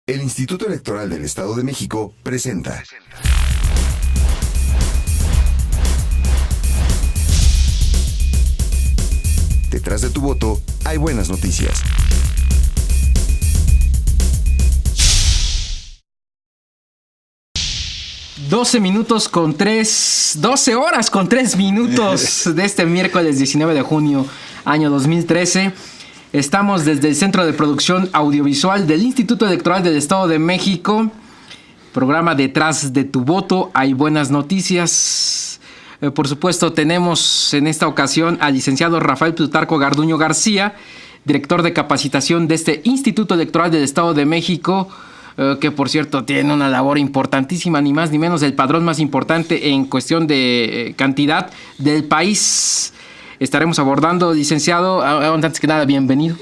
El Instituto Electoral del Estado de México presenta. Detrás de tu voto hay buenas noticias. Doce horas con 3 minutos de este miércoles 19 de junio, año 2013. Estamos desde el Centro de Producción Audiovisual del Instituto Electoral del Estado de México. Programa Detrás de tu voto hay buenas noticias. Por supuesto, tenemos en esta ocasión al licenciado Rafael Plutarco Garduño García, director de capacitación de este Instituto Electoral del Estado de México, que por cierto tiene una labor importantísima, ni más ni menos el padrón más importante en cuestión de cantidad del país. Estaremos abordando, licenciado, antes que nada, bienvenido.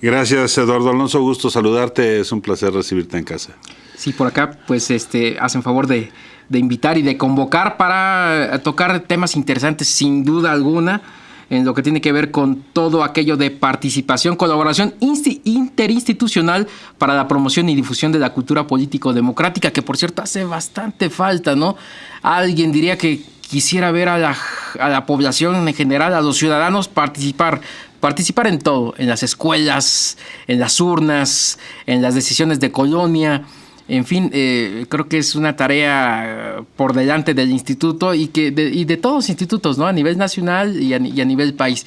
Gracias, Eduardo Alonso, gusto saludarte, es un placer recibirte en casa. Sí, por acá pues hacen favor de invitar y de convocar para tocar temas interesantes sin duda alguna, en lo que tiene que ver con todo aquello de participación, colaboración interinstitucional para la promoción y difusión de la cultura político-democrática, que por cierto hace bastante falta, ¿no? Alguien diría que quisiera ver a la población en general, a los ciudadanos participar en todo, en las escuelas, en las urnas, en las decisiones de colonia. En fin, creo que es una tarea por delante del instituto y de todos los institutos, ¿no? A nivel nacional y a nivel país,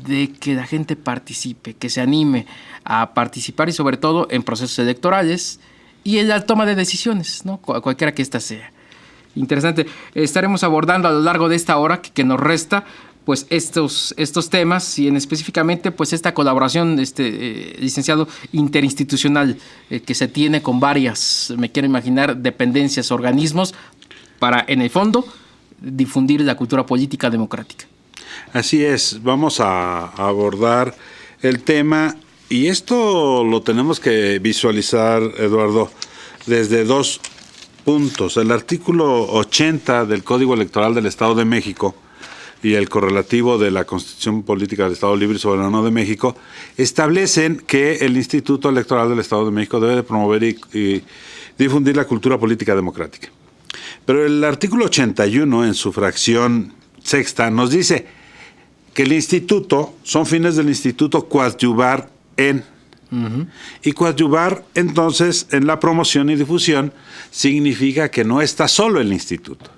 de que la gente participe, que se anime a participar y sobre todo en procesos electorales y en la toma de decisiones, ¿no? Cualquiera que ésta sea. Interesante. Estaremos abordando a lo largo de esta hora que nos resta pues estos temas y en específicamente pues esta colaboración licenciado interinstitucional que se tiene con varias, me quiero imaginar, dependencias, organismos para en el fondo difundir la cultura política democrática. Así es, vamos a abordar el tema y esto lo tenemos que visualizar, Eduardo, desde dos puntos. El artículo 80 del Código Electoral del Estado de México y el correlativo de la Constitución Política del Estado Libre y Soberano de México establecen que el Instituto Electoral del Estado de México debe de promover y difundir la cultura política democrática. Pero el artículo 81 en su fracción sexta nos dice que el instituto, son fines del instituto coadyuvar en. Y coadyuvar entonces en la promoción y difusión significa que no está solo el instituto.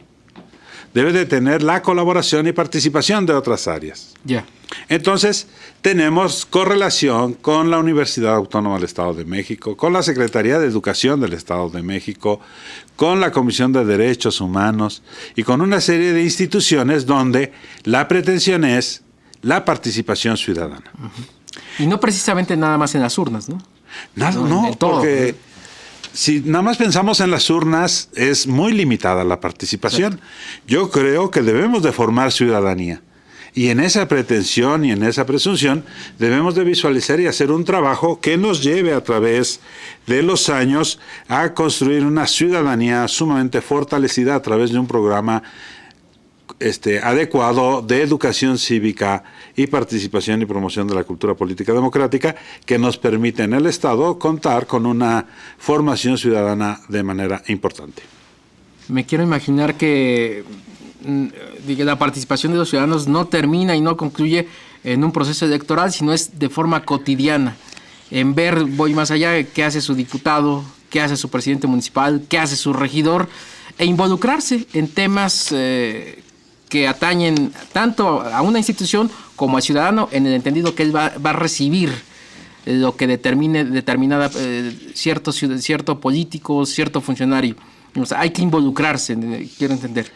Debe de tener la colaboración y participación de otras áreas. Yeah. Entonces, tenemos correlación con la Universidad Autónoma del Estado de México, con la Secretaría de Educación del Estado de México, con la Comisión de Derechos Humanos y con una serie de instituciones donde la pretensión es la participación ciudadana. Y no precisamente nada más en las urnas, ¿no? No, porque si nada más pensamos en las urnas, es muy limitada la participación. Exacto. Yo creo que debemos de formar ciudadanía. Y en esa pretensión y en esa presunción debemos de visualizar y hacer un trabajo que nos lleve a través de los años a construir una ciudadanía sumamente fortalecida a través de un programa adecuado de educación cívica y participación y promoción de la cultura política democrática que nos permite en el Estado contar con una formación ciudadana de manera importante. Me quiero imaginar que la participación de los ciudadanos no termina y no concluye en un proceso electoral, sino es de forma cotidiana, en ver, voy más allá, qué hace su diputado, qué hace su presidente municipal, qué hace su regidor, e involucrarse en temas que atañen tanto a una institución como al ciudadano, en el entendido que él va a recibir lo que determine determinada cierto político, cierto funcionario. O sea, hay que involucrarse, quiero entender.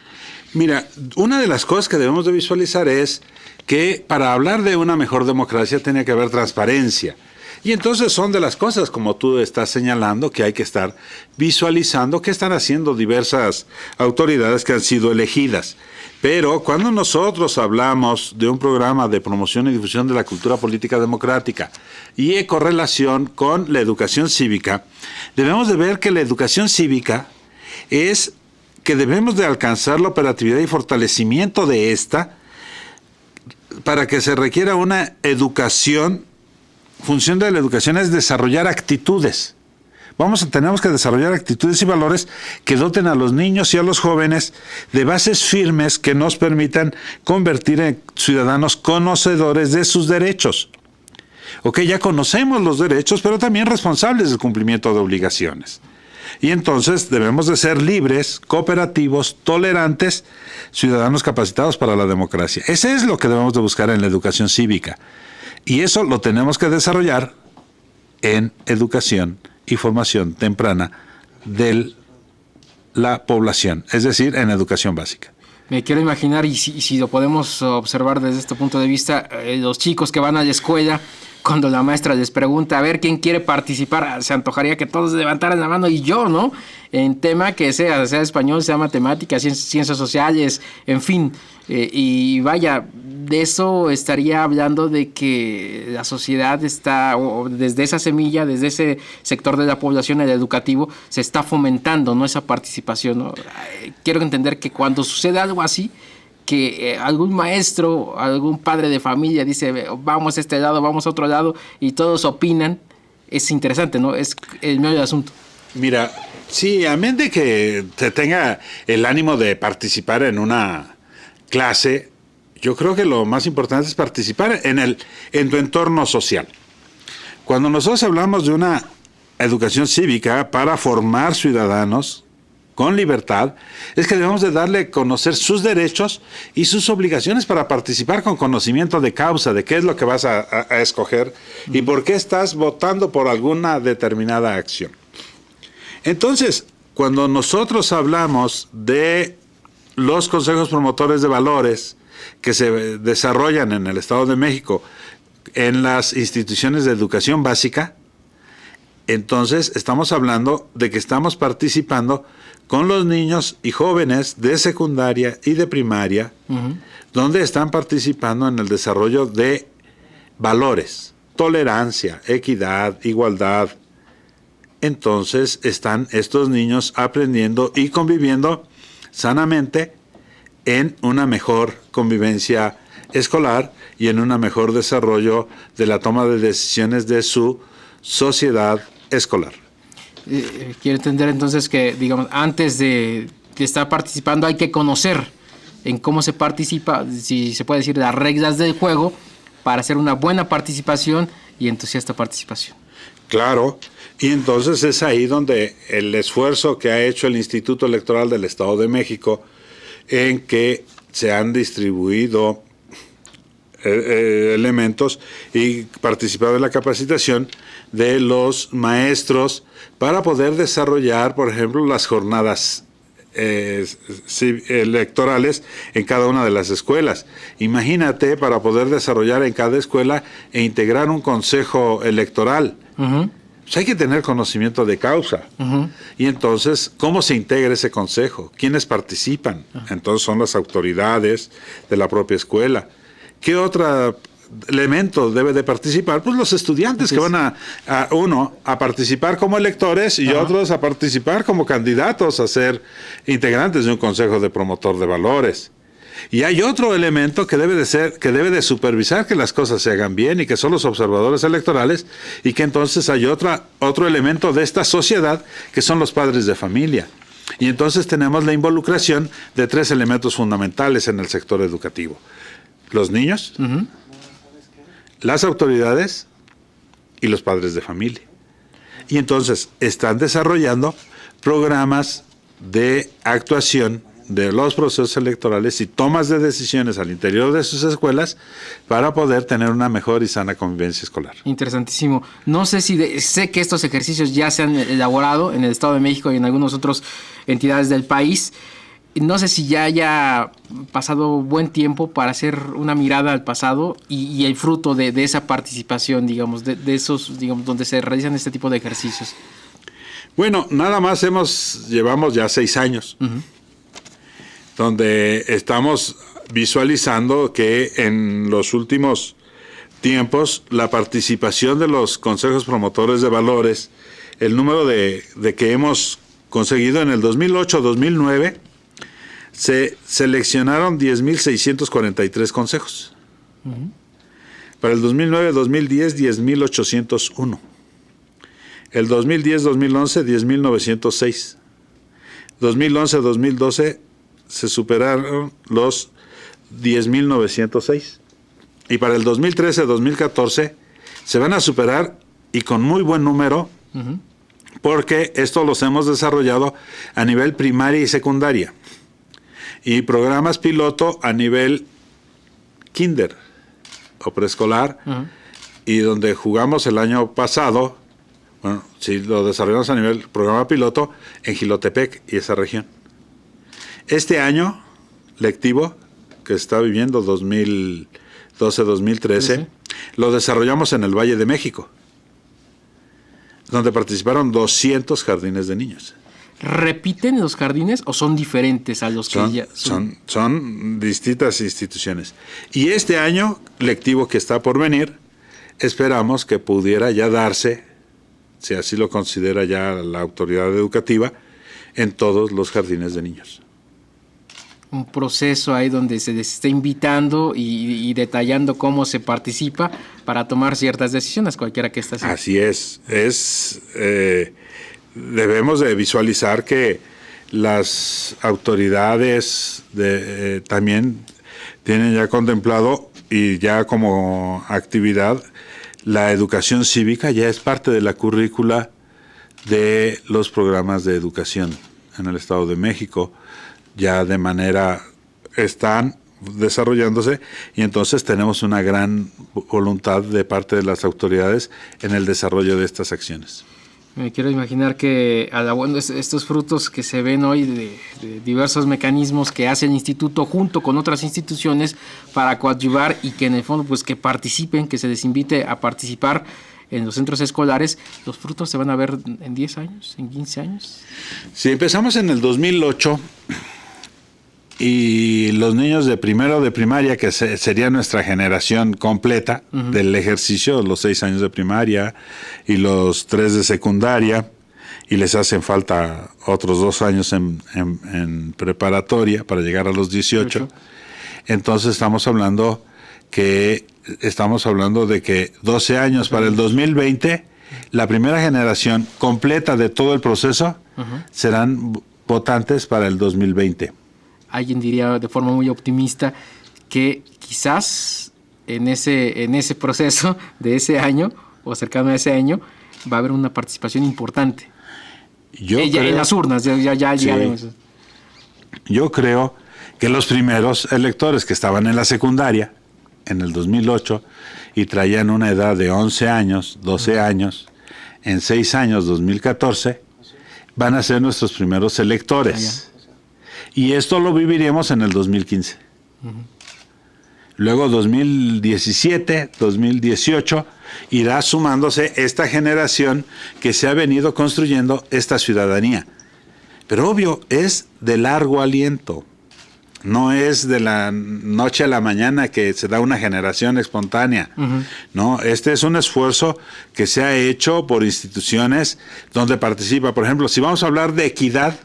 Mira, una de las cosas que debemos de visualizar es que para hablar de una mejor democracia tiene que haber transparencia. Y entonces son de las cosas, como tú estás señalando, que hay que estar visualizando qué están haciendo diversas autoridades que han sido elegidas. Pero cuando nosotros hablamos de un programa de promoción y difusión de la cultura política democrática y en correlación con la educación cívica, debemos de ver que la educación cívica es que debemos de alcanzar la operatividad y fortalecimiento de esta para que se requiera una educación. Función de la educación es desarrollar actitudes. Tenemos que desarrollar actitudes y valores que doten a los niños y a los jóvenes de bases firmes que nos permitan convertir en ciudadanos conocedores de sus derechos. Ok, ya conocemos los derechos, pero también responsables del cumplimiento de obligaciones. Y entonces debemos de ser libres, cooperativos, tolerantes, ciudadanos capacitados para la democracia. Ese es lo que debemos de buscar en la educación cívica. Y eso lo tenemos que desarrollar en educación y formación temprana de la población, es decir, en educación básica. Me quiero imaginar, y si lo podemos observar desde este punto de vista, los chicos que van a la escuela, cuando la maestra les pregunta, a ver, ¿quién quiere participar? Se antojaría que todos levantaran la mano, y yo, ¿no? En tema que sea español, sea matemáticas, ciencias sociales, en fin. Y vaya, de eso estaría hablando de que la sociedad está, o desde esa semilla, desde ese sector de la población, el educativo, se está fomentando, ¿no? Esa participación, ¿no? Quiero entender que cuando sucede algo así, que algún maestro, algún padre de familia dice, vamos a este lado, vamos a otro lado, y todos opinan, es interesante, ¿no? Es el medio del asunto. Mira, sí, a menos de que te tenga el ánimo de participar en una clase, yo creo que lo más importante es participar en tu entorno social. Cuando nosotros hablamos de una educación cívica para formar ciudadanos con libertad, es que debemos de darle a conocer sus derechos y sus obligaciones para participar con conocimiento de causa, de qué es lo que vas a escoger y por qué estás votando por alguna determinada acción. Entonces, cuando nosotros hablamos de los consejos promotores de valores que se desarrollan en el Estado de México en las instituciones de educación básica, entonces estamos hablando de que estamos participando con los niños y jóvenes de secundaria y de primaria, donde están participando en el desarrollo de valores, tolerancia, equidad, igualdad. Entonces están estos niños aprendiendo y conviviendo sanamente en una mejor convivencia escolar y en un mejor desarrollo de la toma de decisiones de su sociedad escolar. Quiero entender entonces que, digamos, antes de estar participando hay que conocer en cómo se participa, si se puede decir, las reglas del juego para hacer una buena participación y entusiasta participación. Claro, y entonces es ahí donde el esfuerzo que ha hecho el Instituto Electoral del Estado de México en que se han distribuido elementos y participado en la capacitación de los maestros para poder desarrollar, por ejemplo, las jornadas electorales en cada una de las escuelas. Imagínate, para poder desarrollar en cada escuela e integrar un consejo electoral. Pues hay que tener conocimiento de causa. Y entonces, ¿cómo se integra ese consejo? ¿Quiénes participan? Entonces son las autoridades de la propia escuela. ¿Qué otro elemento debe de participar? Pues los estudiantes que van a participar como electores y otros a participar como candidatos a ser integrantes de un consejo de promotor de valores. Y hay otro elemento que debe de supervisar que las cosas se hagan bien y que son los observadores electorales, y que entonces hay otro elemento de esta sociedad que son los padres de familia. Y entonces tenemos la involucración de tres elementos fundamentales en el sector educativo: los niños, las autoridades y los padres de familia. Y entonces están desarrollando programas de actuación de los procesos electorales y tomas de decisiones al interior de sus escuelas para poder tener una mejor y sana convivencia escolar. Interesantísimo. No sé si sé que estos ejercicios ya se han elaborado en el Estado de México y en algunas otras entidades del país. No sé si ya haya pasado buen tiempo para hacer una mirada al pasado y el fruto de esa participación, digamos, de esos, digamos, donde se realizan este tipo de ejercicios. Bueno, nada más llevamos ya 6 años, donde estamos visualizando que en los últimos tiempos la participación de los consejos promotores de valores, el número de que hemos conseguido en el 2008-2009, se seleccionaron 10.643 consejos. Para el 2009-2010, 10.801. El 2010-2011, 10.906. 2011-2012 se superaron los 10.906. Y para el 2013-2014 se van a superar y con muy buen número, porque esto los hemos desarrollado a nivel primaria y secundaria. Y programas piloto a nivel kinder o preescolar, y donde jugamos el año pasado, bueno, sí lo desarrollamos a nivel programa piloto en Jilotepec y esa región. Este año lectivo que está viviendo 2012-2013, lo desarrollamos en el Valle de México, donde participaron 200 jardines de niños. ¿Repiten los jardines o son diferentes a los que ya son? Son distintas instituciones. Y este año lectivo que está por venir, esperamos que pudiera ya darse, si así lo considera ya la autoridad educativa, en todos los jardines de niños. Un proceso ahí donde se les está invitando y detallando cómo se participa para tomar ciertas decisiones, cualquiera que esté haciendo. Así es. Debemos de visualizar que las autoridades también tienen ya contemplado y ya como actividad la educación cívica, ya es parte de la currícula de los programas de educación en el Estado de México. Ya de manera están desarrollándose y entonces tenemos una gran voluntad de parte de las autoridades en el desarrollo de estas acciones. Me quiero imaginar que estos frutos que se ven hoy de diversos mecanismos que hace el instituto junto con otras instituciones para coadyuvar y que en el fondo pues que participen, que se les invite a participar en los centros escolares, ¿los frutos se van a ver en 10 años, en 15 años? Si empezamos en el 2008 y los niños de primero de primaria, que sería nuestra generación completa del ejercicio, los 6 años de primaria y los 3 de secundaria, y les hacen falta otros 2 años en preparatoria para llegar a los 18. Entonces estamos hablando de que 12 años para el 2020, la primera generación completa de todo el proceso serán votantes para el 2020. Alguien diría de forma muy optimista que quizás en ese proceso de ese año o cercano a ese año va a haber una participación importante. En las urnas, ya sí. Yo creo que los primeros electores que estaban en la secundaria en el 2008 y traían una edad de 11 años, 12 años, en 6 años, 2014, van a ser nuestros primeros electores. Y esto lo viviremos en el 2015. Luego 2017, 2018, irá sumándose esta generación que se ha venido construyendo esta ciudadanía. Pero obvio, es de largo aliento. No es de la noche a la mañana que se da una generación espontánea. No, este es un esfuerzo que se ha hecho por instituciones donde participa. Por ejemplo, si vamos a hablar de equidad,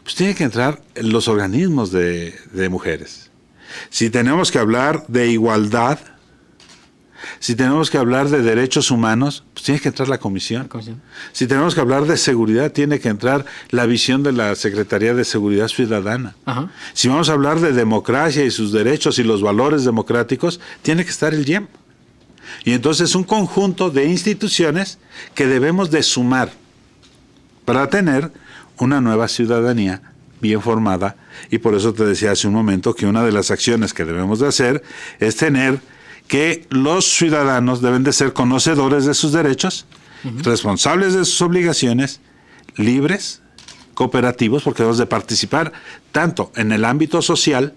pues tiene que entrar los organismos de mujeres. Si tenemos que hablar de igualdad, si tenemos que hablar de derechos humanos, pues tiene que entrar la comisión. Si tenemos que hablar de seguridad, tiene que entrar la visión de la Secretaría de Seguridad Ciudadana. Si vamos a hablar de democracia y sus derechos y los valores democráticos, tiene que estar el IEM. Y entonces un conjunto de instituciones que debemos de sumar para tener una nueva ciudadanía bien formada, y por eso te decía hace un momento que una de las acciones que debemos de hacer es tener que los ciudadanos deben de ser conocedores de sus derechos, responsables de sus obligaciones, libres, cooperativos, porque debemos de participar tanto en el ámbito social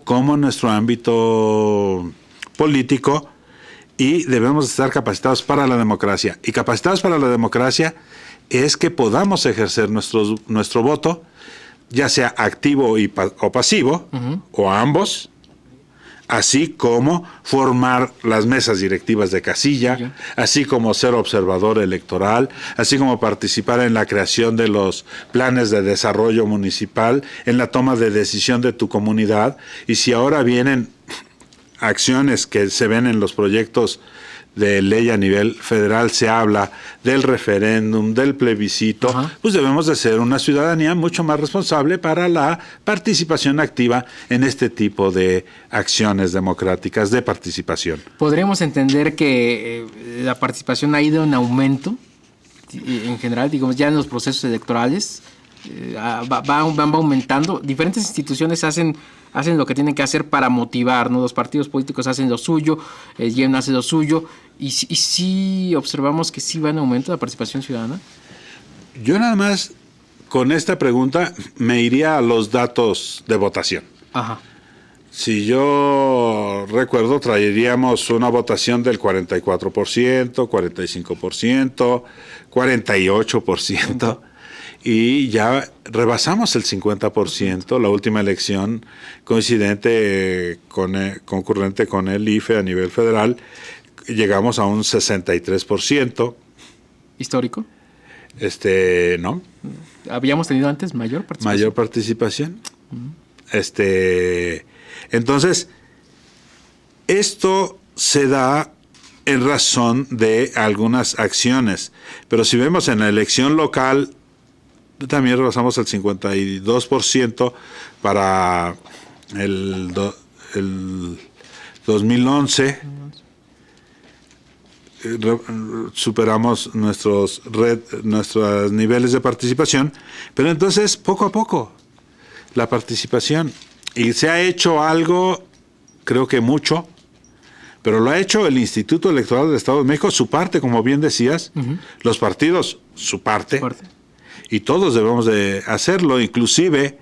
como en nuestro ámbito político, y debemos estar capacitados para la democracia. Y capacitados para la democracia es que podamos ejercer nuestro voto, ya sea activo o pasivo, o ambos, así como formar las mesas directivas de casilla, así como ser observador electoral, así como participar en la creación de los planes de desarrollo municipal, en la toma de decisión de tu comunidad. Y si ahora vienen acciones que se ven en los proyectos de ley a nivel federal se habla del referéndum, del plebiscito, pues debemos de ser una ciudadanía mucho más responsable para la participación activa en este tipo de acciones democráticas de participación. ¿Podríamos entender que la participación ha ido en aumento en general, digamos, ya en los procesos electorales? Van aumentando. Diferentes instituciones hacen lo que tienen que hacer para motivar, ¿no? Los partidos políticos hacen lo suyo, GIEM hace lo suyo, y sí observamos que sí va en aumento la participación ciudadana. Yo nada más con esta pregunta me iría a los datos de votación. Ajá. Si yo recuerdo, traeríamos una votación del 44%, 45%, 48%. Y ya rebasamos el 50%, la última elección concurrente con el IFE a nivel federal, llegamos a un 63%. ¿Histórico? No. ¿Habíamos tenido antes mayor participación? Mayor participación. Entonces, esto se da en razón de algunas acciones, pero si vemos en la elección local, también rebasamos el 52% para el 2011. Superamos nuestros niveles de participación, pero entonces poco a poco la participación, y se ha hecho algo, creo que mucho, pero lo ha hecho el Instituto Electoral del Estado de México, su parte, como bien decías, los partidos, su parte. Y todos debemos de hacerlo, inclusive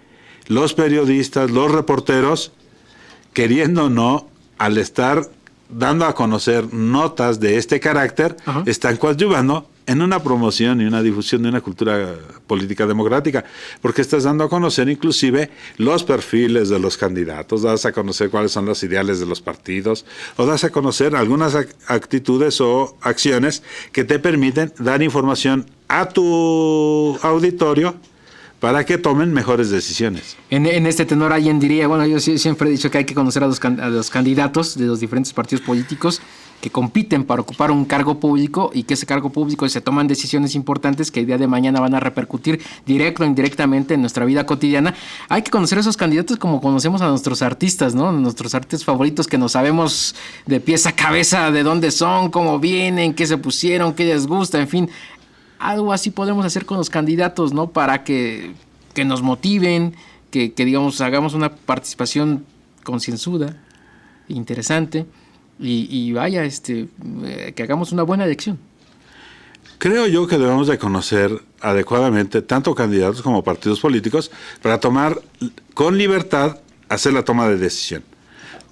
los periodistas, los reporteros, queriendo o no, al estar dando a conocer notas de este carácter, están coadyuvando en una promoción y una difusión de una cultura política democrática, porque estás dando a conocer inclusive los perfiles de los candidatos, das a conocer cuáles son los ideales de los partidos, o das a conocer algunas actitudes o acciones que te permiten dar información a tu auditorio para que tomen mejores decisiones. En este tenor alguien diría, bueno, yo siempre he dicho que hay que conocer a los candidatos de los diferentes partidos políticos que compiten para ocupar un cargo público, y que ese cargo público se toman decisiones importantes que el día de mañana van a repercutir directo o indirectamente en nuestra vida cotidiana. Hay que conocer a esos candidatos como conocemos a nuestros artistas, ¿no? Nuestros artistas favoritos, que no sabemos de pies a cabeza de dónde son, cómo vienen, qué se pusieron, qué les gusta, en fin. Algo así podemos hacer con los candidatos, ¿no? Para que nos motiven, que digamos, hagamos una participación concienzuda, interesante, y vaya, que hagamos una buena elección. Creo yo que debemos de conocer adecuadamente tanto candidatos como partidos políticos para tomar con libertad, hacer la toma de decisión.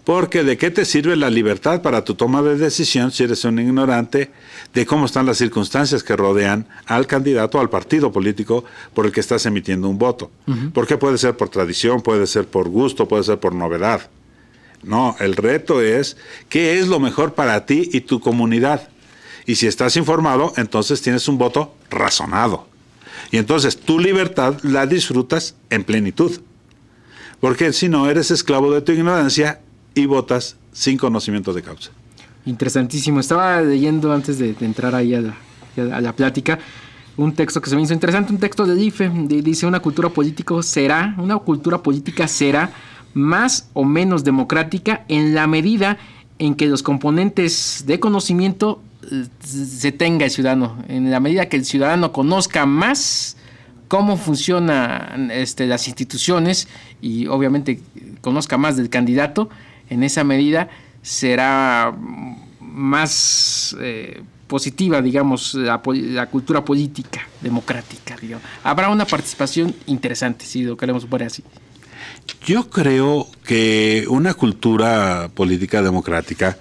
Porque ¿de qué te sirve la libertad para tu toma de decisión si eres un ignorante de cómo están las circunstancias que rodean al candidato o al partido político por el que estás emitiendo un voto? Porque puede ser por tradición, puede ser por gusto, puede ser por novedad. No, el reto es qué es lo mejor para ti y tu comunidad. Y si estás informado, entonces tienes un voto razonado. Y entonces tu libertad la disfrutas en plenitud. Porque si no, eres esclavo de tu ignorancia y votas sin conocimiento de causa. Interesantísimo. Estaba leyendo antes de entrar ahí a la plática un texto que se me hizo interesante, un texto del IFE. Dice: una cultura política será más o menos democrática en la medida en que los componentes de conocimiento se tenga el ciudadano, en la medida que el ciudadano conozca más cómo funcionan las instituciones y obviamente conozca más del candidato. En esa medida será más positiva, digamos, la cultura política democrática, digamos. Habrá una participación interesante, si lo queremos poner así. Yo creo que una cultura política democrática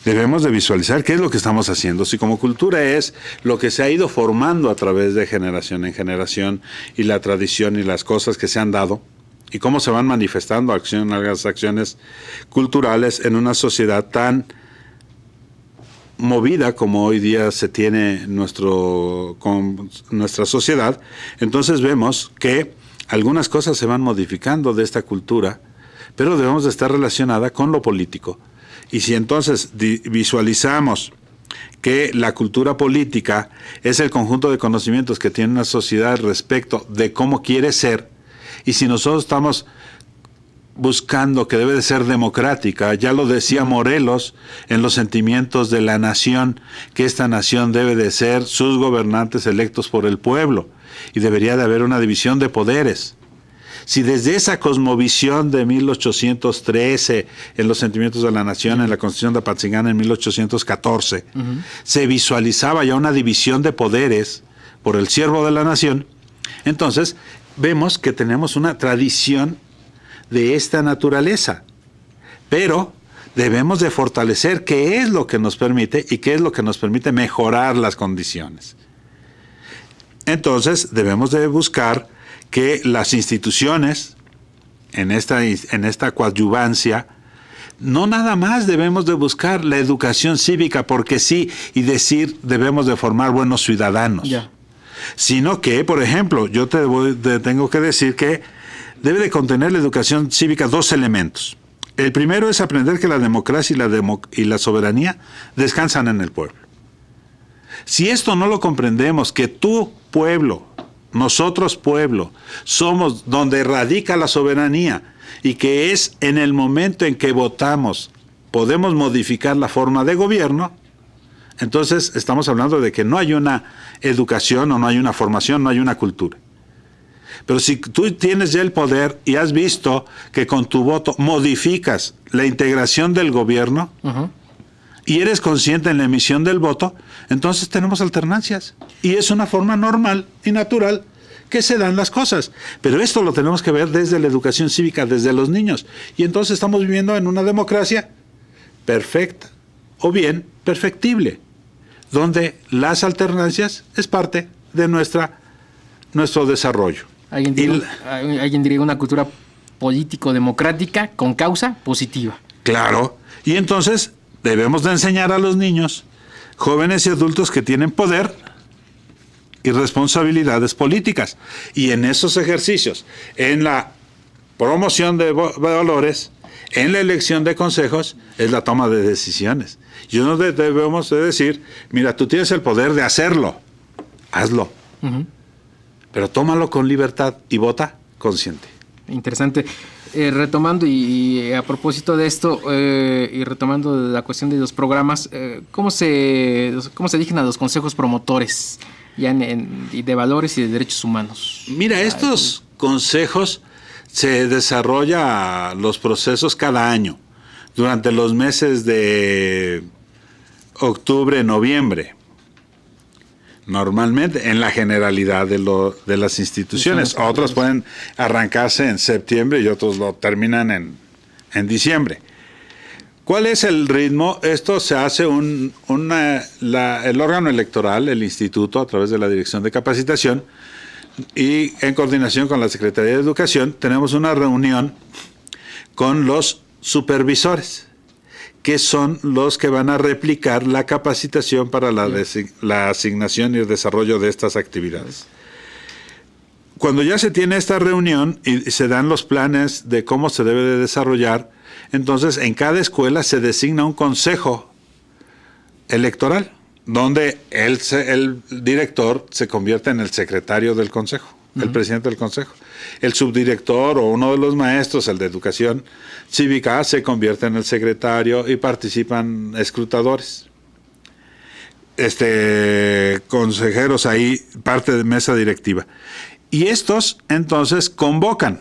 debemos de visualizar qué es lo que estamos haciendo. Si como cultura es lo que se ha ido formando a través de generación en generación, y la tradición y las cosas que se han dado, y cómo se van manifestando las acciones culturales en una sociedad tan movida como hoy día se tiene con nuestra sociedad, entonces vemos que algunas cosas se van modificando de esta cultura, pero debemos de estar relacionada con lo político. Y si entonces visualizamos que la cultura política es el conjunto de conocimientos que tiene una sociedad respecto de cómo quiere ser, y si nosotros estamos buscando que debe de ser democrática, ya lo decía Morelos en Los sentimientos de la nación, que esta nación debe de ser sus gobernantes electos por el pueblo, y debería de haber una división de poderes. Si desde esa cosmovisión de 1813, en Los sentimientos de la nación, en la Constitución de Apatzingán en 1814, se visualizaba ya una división de poderes por el siervo de la nación, entonces vemos que tenemos una tradición de esta naturaleza, pero debemos de fortalecer qué es lo que nos permite y qué es lo que nos permite mejorar las condiciones. Entonces debemos de buscar que las instituciones, en esta coadyuvancia, no nada más debemos de buscar la educación cívica porque sí y decir debemos de formar buenos ciudadanos, sino que, por ejemplo, yo te tengo que decir que debe de contener la educación cívica 2 elementos. El primero es aprender que la democracia y la soberanía descansan en el pueblo. Si esto no lo comprendemos, que tu pueblo, nosotros pueblo, somos donde radica la soberanía y que es en el momento en que votamos podemos modificar la forma de gobierno, entonces estamos hablando de que no hay una educación o no hay una formación, no hay una cultura. Pero si tú tienes ya el poder y has visto que con tu voto modificas la integración del gobierno y eres consciente en la emisión del voto, entonces tenemos alternancias. Y es una forma normal y natural que se dan las cosas. Pero esto lo tenemos que ver desde la educación cívica, desde los niños. Y entonces estamos viviendo en una democracia perfecta o bien perfectible, donde las alternancias es parte de nuestro desarrollo. Alguien diría una cultura político-democrática con causa positiva. Claro. Y entonces debemos de enseñar a los niños, jóvenes y adultos que tienen poder y responsabilidades políticas. Y en esos ejercicios, en la promoción de valores, en la elección de consejos, es la toma de decisiones. Y no debemos de decir, mira, tú tienes el poder de hacerlo, hazlo. Pero tómalo con libertad y vota consciente. Interesante. Retomando y a propósito de esto, y retomando la cuestión de los programas, ¿cómo se dirigen a los consejos promotores ya de valores y de derechos humanos? Mira, estos consejos se desarrollan los procesos cada año, durante los meses de octubre, noviembre. Normalmente, en la generalidad de las instituciones. Otros pueden arrancarse en septiembre y otros lo terminan en diciembre. ¿Cuál es el ritmo? Esto se hace el órgano electoral, el instituto, a través de la Dirección de Capacitación, y en coordinación con la Secretaría de Educación, tenemos una reunión con los supervisores, que son los que van a replicar la capacitación para la asignación y el desarrollo de estas actividades. Cuando ya se tiene esta reunión y se dan los planes de cómo se debe de desarrollar, entonces en cada escuela se designa un consejo electoral, donde el director se convierte en el secretario del consejo, el presidente del consejo. El subdirector o uno de los maestros, el de educación cívica, se convierte en el secretario y participan escrutadores. Consejeros ahí, parte de mesa directiva. Y estos entonces convocan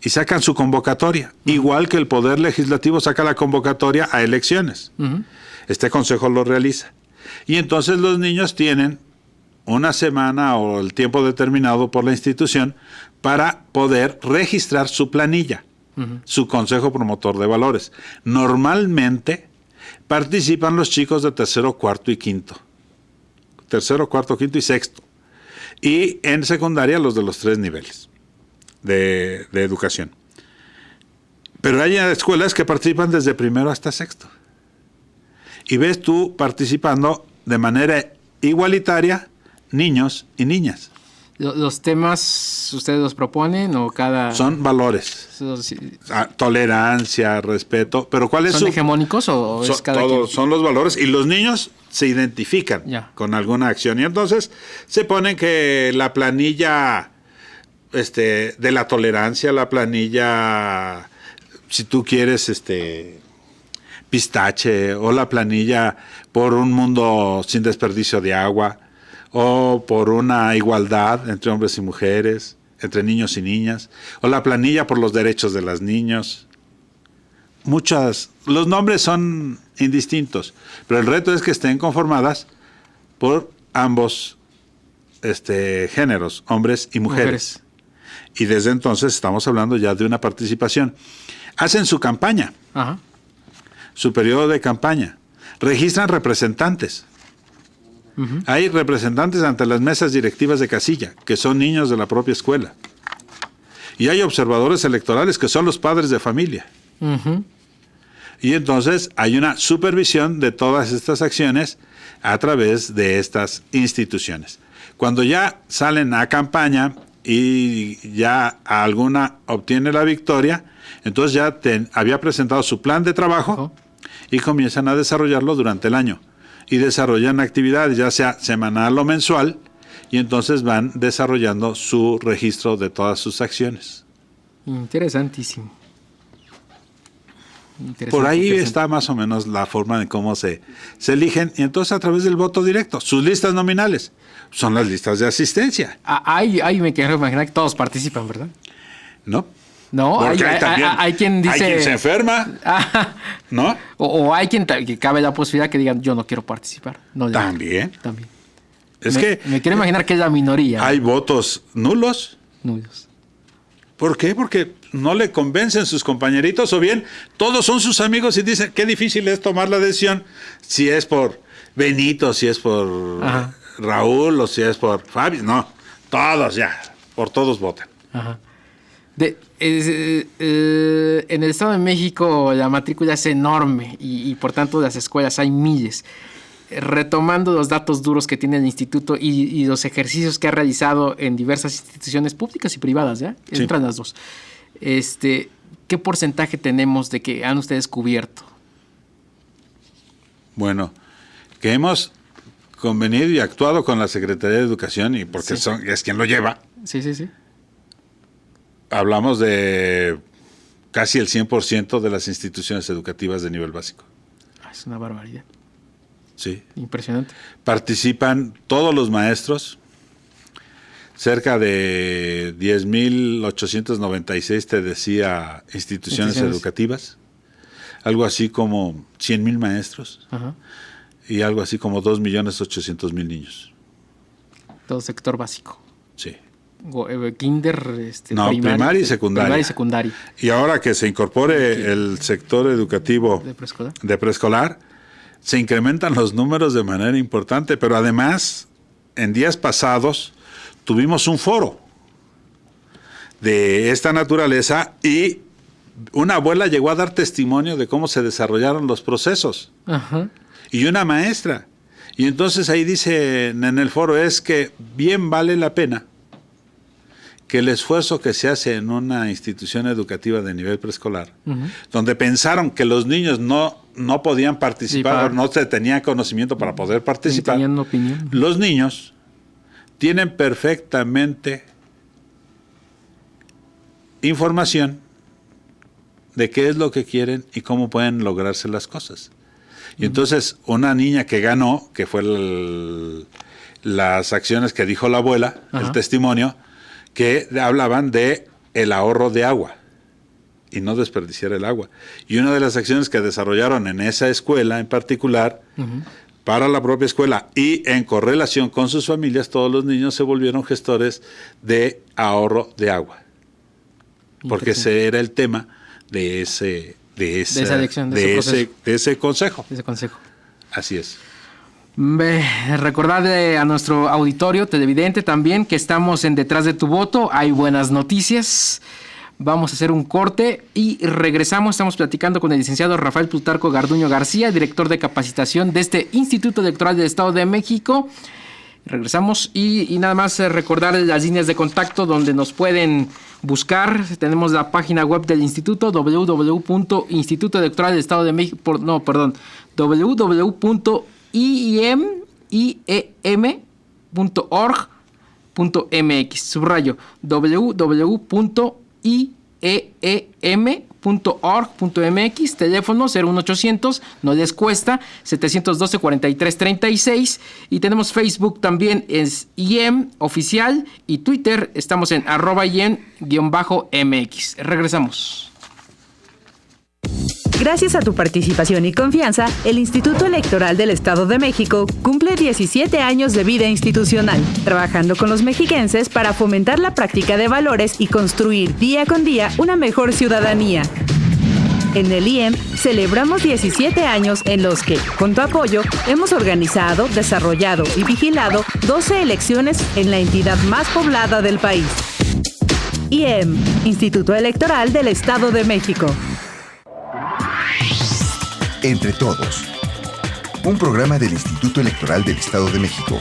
y sacan su convocatoria, igual que el Poder Legislativo saca la convocatoria a elecciones. Este consejo lo realiza. Y entonces los niños tienen una semana o el tiempo determinado por la institución para poder registrar su planilla, su consejo promotor de valores. Normalmente participan los chicos de tercero, cuarto y quinto. Tercero, cuarto, quinto y sexto. Y en secundaria los de los 3 niveles de educación. Pero hay escuelas que participan desde primero hasta sexto. Y ves tú participando de manera igualitaria niños y niñas. ¿Los temas ustedes los proponen o cada...? Son valores. Tolerancia, respeto. Pero ¿cuál es ¿Son hegemónicos o es cada todos quien? Son los valores y los niños se identifican Ya. con alguna acción. Y entonces se ponen que la planilla de la tolerancia, la planilla, si tú quieres, pistache, o la planilla por un mundo sin desperdicio de agua, o por una igualdad entre hombres y mujeres, entre niños y niñas, o la planilla por los derechos de los niños. Los nombres son indistintos, pero el reto es que estén conformadas por ambos géneros, hombres y mujeres. Y desde entonces estamos hablando ya de una participación. Hacen su campaña, Ajá. su periodo de campaña, registran representantes. Ujú. Hay representantes ante las mesas directivas de casilla, que son niños de la propia escuela. Y hay observadores electorales, que son los padres de familia. Ujú. Y entonces hay una supervisión de todas estas acciones a través de estas instituciones. Cuando ya salen a campaña y ya alguna obtiene la victoria, entonces ya había presentado su plan de trabajo y comienzan a desarrollarlo durante el año. Y desarrollan actividades, ya sea semanal o mensual, y entonces van desarrollando su registro de todas sus acciones. Interesantísimo. Por ahí Interesante. está más o menos la forma de cómo se eligen, y entonces a través del voto directo. Sus listas nominales son las listas de asistencia, Ahí me quiero imaginar que todos participan, ¿verdad? ¿no? No, Porque hay quien dice... hay quien se enferma, Ah, ¿no? o hay quien que cabe la posibilidad que digan, yo no quiero participar. No, También. También. Es que Me quiero imaginar que es la minoría. hay votos nulos. Nudos. ¿Por qué? Porque no le convencen sus compañeritos, o bien todos son sus amigos y dicen qué difícil es tomar la decisión, si es por Benito, si es por Ajá. Raúl o si es por Fabi. No, todos ya, por todos votan. Ajá. En el Estado de México la matrícula es enorme y por tanto las escuelas hay miles. Retomando los datos duros que tiene el instituto y los ejercicios que ha realizado en diversas instituciones públicas y privadas, ¿ya? Sí. Entran las dos. ¿Qué porcentaje tenemos de que han ustedes cubierto? Bueno, que hemos convenido y actuado con la Secretaría de Educación, y porque Sí. es quien lo lleva, Sí, sí, sí. hablamos de casi el 100% de las instituciones educativas de nivel básico. Es una barbaridad. Sí. Impresionante. Participan todos los maestros, cerca de 10.896, te decía, instituciones educativas, algo así como 100,000 maestros Ajá. y algo así como 2.800.000 niños. Todo sector básico. Sí. Kinder, No, primaria y secundaria. Primaria y secundaria. Y ahora que se incorpore el sector educativo ¿De preescolar? de preescolar, se incrementan los números de manera importante, pero además, en días pasados, tuvimos un foro de esta naturaleza y una abuela llegó a dar testimonio de cómo se desarrollaron los procesos, Ajá. y una maestra. Y entonces ahí dice en el foro, es que bien vale la pena que el esfuerzo que se hace en una institución educativa de nivel preescolar, donde pensaron que los niños no podían participar, no se tenía conocimiento para poder participar, tenían opinión. los niños tienen perfectamente información de qué es lo que quieren y cómo pueden lograrse las cosas. Y entonces una niña que ganó, que fue las acciones que dijo la abuela, el testimonio, que hablaban de el ahorro de agua y no desperdiciar el agua. Y una de las acciones que desarrollaron en esa escuela en particular, para la propia escuela y en correlación con sus familias, todos los niños se volvieron gestores de ahorro de agua. Porque ese era el tema de ese consejo. Ese consejo. Así es. Recordarle a nuestro auditorio televidente también que estamos en Detrás de tu Voto. Hay buenas noticias. Vamos a hacer un corte y regresamos. Estamos platicando con el licenciado Rafael Plutarco Garduño García, director de capacitación de este Instituto Electoral del Estado de México. Regresamos y nada más recordar las líneas de contacto donde nos pueden buscar. Tenemos la página web del instituto, www.institutoelectoral del Estado de México, www.institutoelectoral www.iem.org.mx, subrayo, www.ieem.org.mx, teléfono 01800, no les cuesta, 712-4336, y tenemos Facebook también, es IEM Oficial, y Twitter, estamos en @IEM_MX. Regresamos. Gracias a tu participación y confianza, el Instituto Electoral del Estado de México cumple 17 años de vida institucional, trabajando con los mexiquenses para fomentar la práctica de valores y construir día con día una mejor ciudadanía. En el IEM celebramos 17 años en los que, con tu apoyo, hemos organizado, desarrollado y vigilado 12 elecciones en la entidad más poblada del país. IEM, Instituto Electoral del Estado de México. Entre Todos, un programa del Instituto Electoral del Estado de México.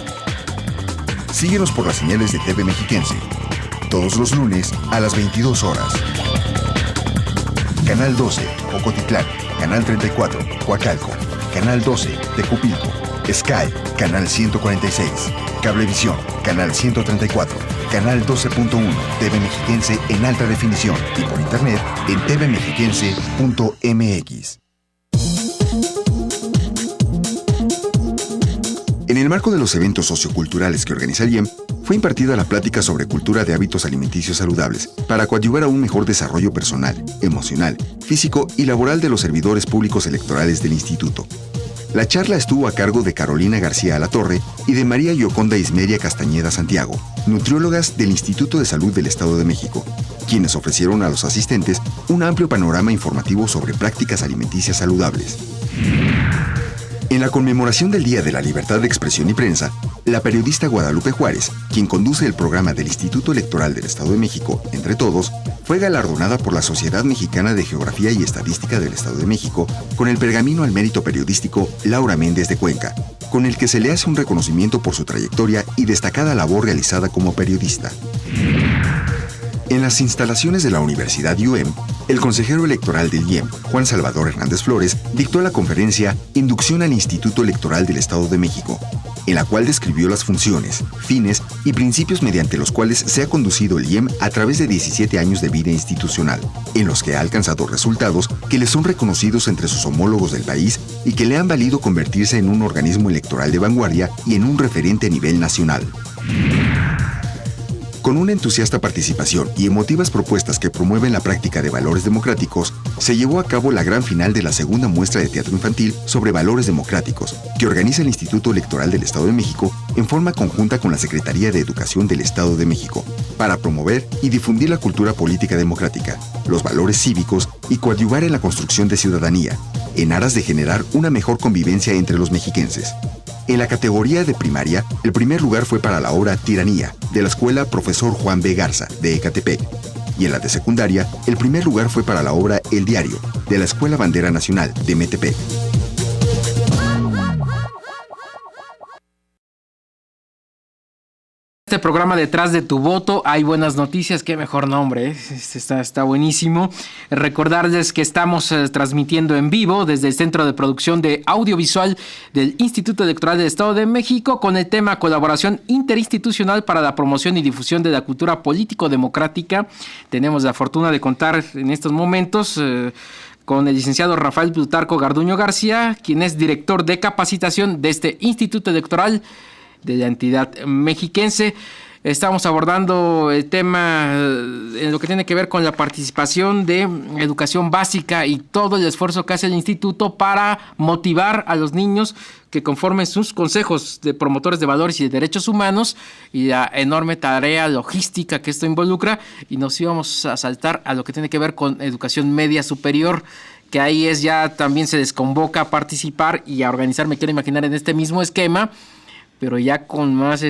Síguenos por las señales de TV Mexiquense, todos los lunes a las 22 horas. Canal 12, Ocotitlán, Canal 34, Coacalco, Canal 12, Tecupilco, Sky, Canal 146, Cablevisión, Canal 134, Canal 12.1, TV Mexiquense en alta definición y por internet en tvmexiquense.mx. En el marco de los eventos socioculturales que organiza el IEM, fue impartida la plática sobre cultura de hábitos alimenticios saludables para coadyuvar a un mejor desarrollo personal, emocional, físico y laboral de los servidores públicos electorales del instituto. La charla estuvo a cargo de Carolina García Alatorre y de María Yoconda Ismeria Castañeda Santiago, nutriólogas del Instituto de Salud del Estado de México, quienes ofrecieron a los asistentes un amplio panorama informativo sobre prácticas alimenticias saludables. En la conmemoración del Día de la Libertad de Expresión y Prensa, la periodista Guadalupe Juárez, quien conduce el programa del Instituto Electoral del Estado de México, Entre Todos, fue galardonada por la Sociedad Mexicana de Geografía y Estadística del Estado de México con el pergamino al mérito periodístico Laura Méndez de Cuenca, con el que se le hace un reconocimiento por su trayectoria y destacada labor realizada como periodista. En las instalaciones de la Universidad UM, el consejero electoral del IEM, Juan Salvador Hernández Flores, dictó la conferencia Inducción al Instituto Electoral del Estado de México, en la cual describió las funciones, fines y principios mediante los cuales se ha conducido el IEM a través de 17 años de vida institucional, en los que ha alcanzado resultados que le son reconocidos entre sus homólogos del país y que le han valido convertirse en un organismo electoral de vanguardia y en un referente a nivel nacional. Con una entusiasta participación y emotivas propuestas que promueven la práctica de valores democráticos, se llevó a cabo la gran final de la segunda muestra de teatro infantil sobre valores democráticos, que organiza el Instituto Electoral del Estado de México en forma conjunta con la Secretaría de Educación del Estado de México, para promover y difundir la cultura política democrática, los valores cívicos y coadyuvar en la construcción de ciudadanía, en aras de generar una mejor convivencia entre los mexiquenses. En la categoría de primaria, el primer lugar fue para la obra Tiranía, de la Escuela Profesor Juan B. Garza, de Ecatepec. Y en la de secundaria, el primer lugar fue para la obra El Diario, de la Escuela Bandera Nacional, de Metepec. Este programa Detrás de tu voto, hay buenas noticias, qué mejor nombre, está buenísimo. Recordarles que estamos transmitiendo en vivo desde el Centro de Producción de Audiovisual del Instituto Electoral del Estado de México con el tema Colaboración Interinstitucional para la Promoción y Difusión de la Cultura Político-Democrática. Tenemos la fortuna de contar en estos momentos con el licenciado Rafael Plutarco Garduño García, quien es director de capacitación de este Instituto Electoral de la entidad mexiquense. Estamos abordando el tema en lo que tiene que ver con la participación de educación básica y todo el esfuerzo que hace el instituto para motivar a los niños que conformen sus consejos de promotores de valores y de derechos humanos, y la enorme tarea logística que esto involucra. Y nos íbamos a saltar a lo que tiene que ver con educación media superior, que ahí es ya también se les convoca a participar y a organizar, me quiero imaginar, en este mismo esquema, pero ya con más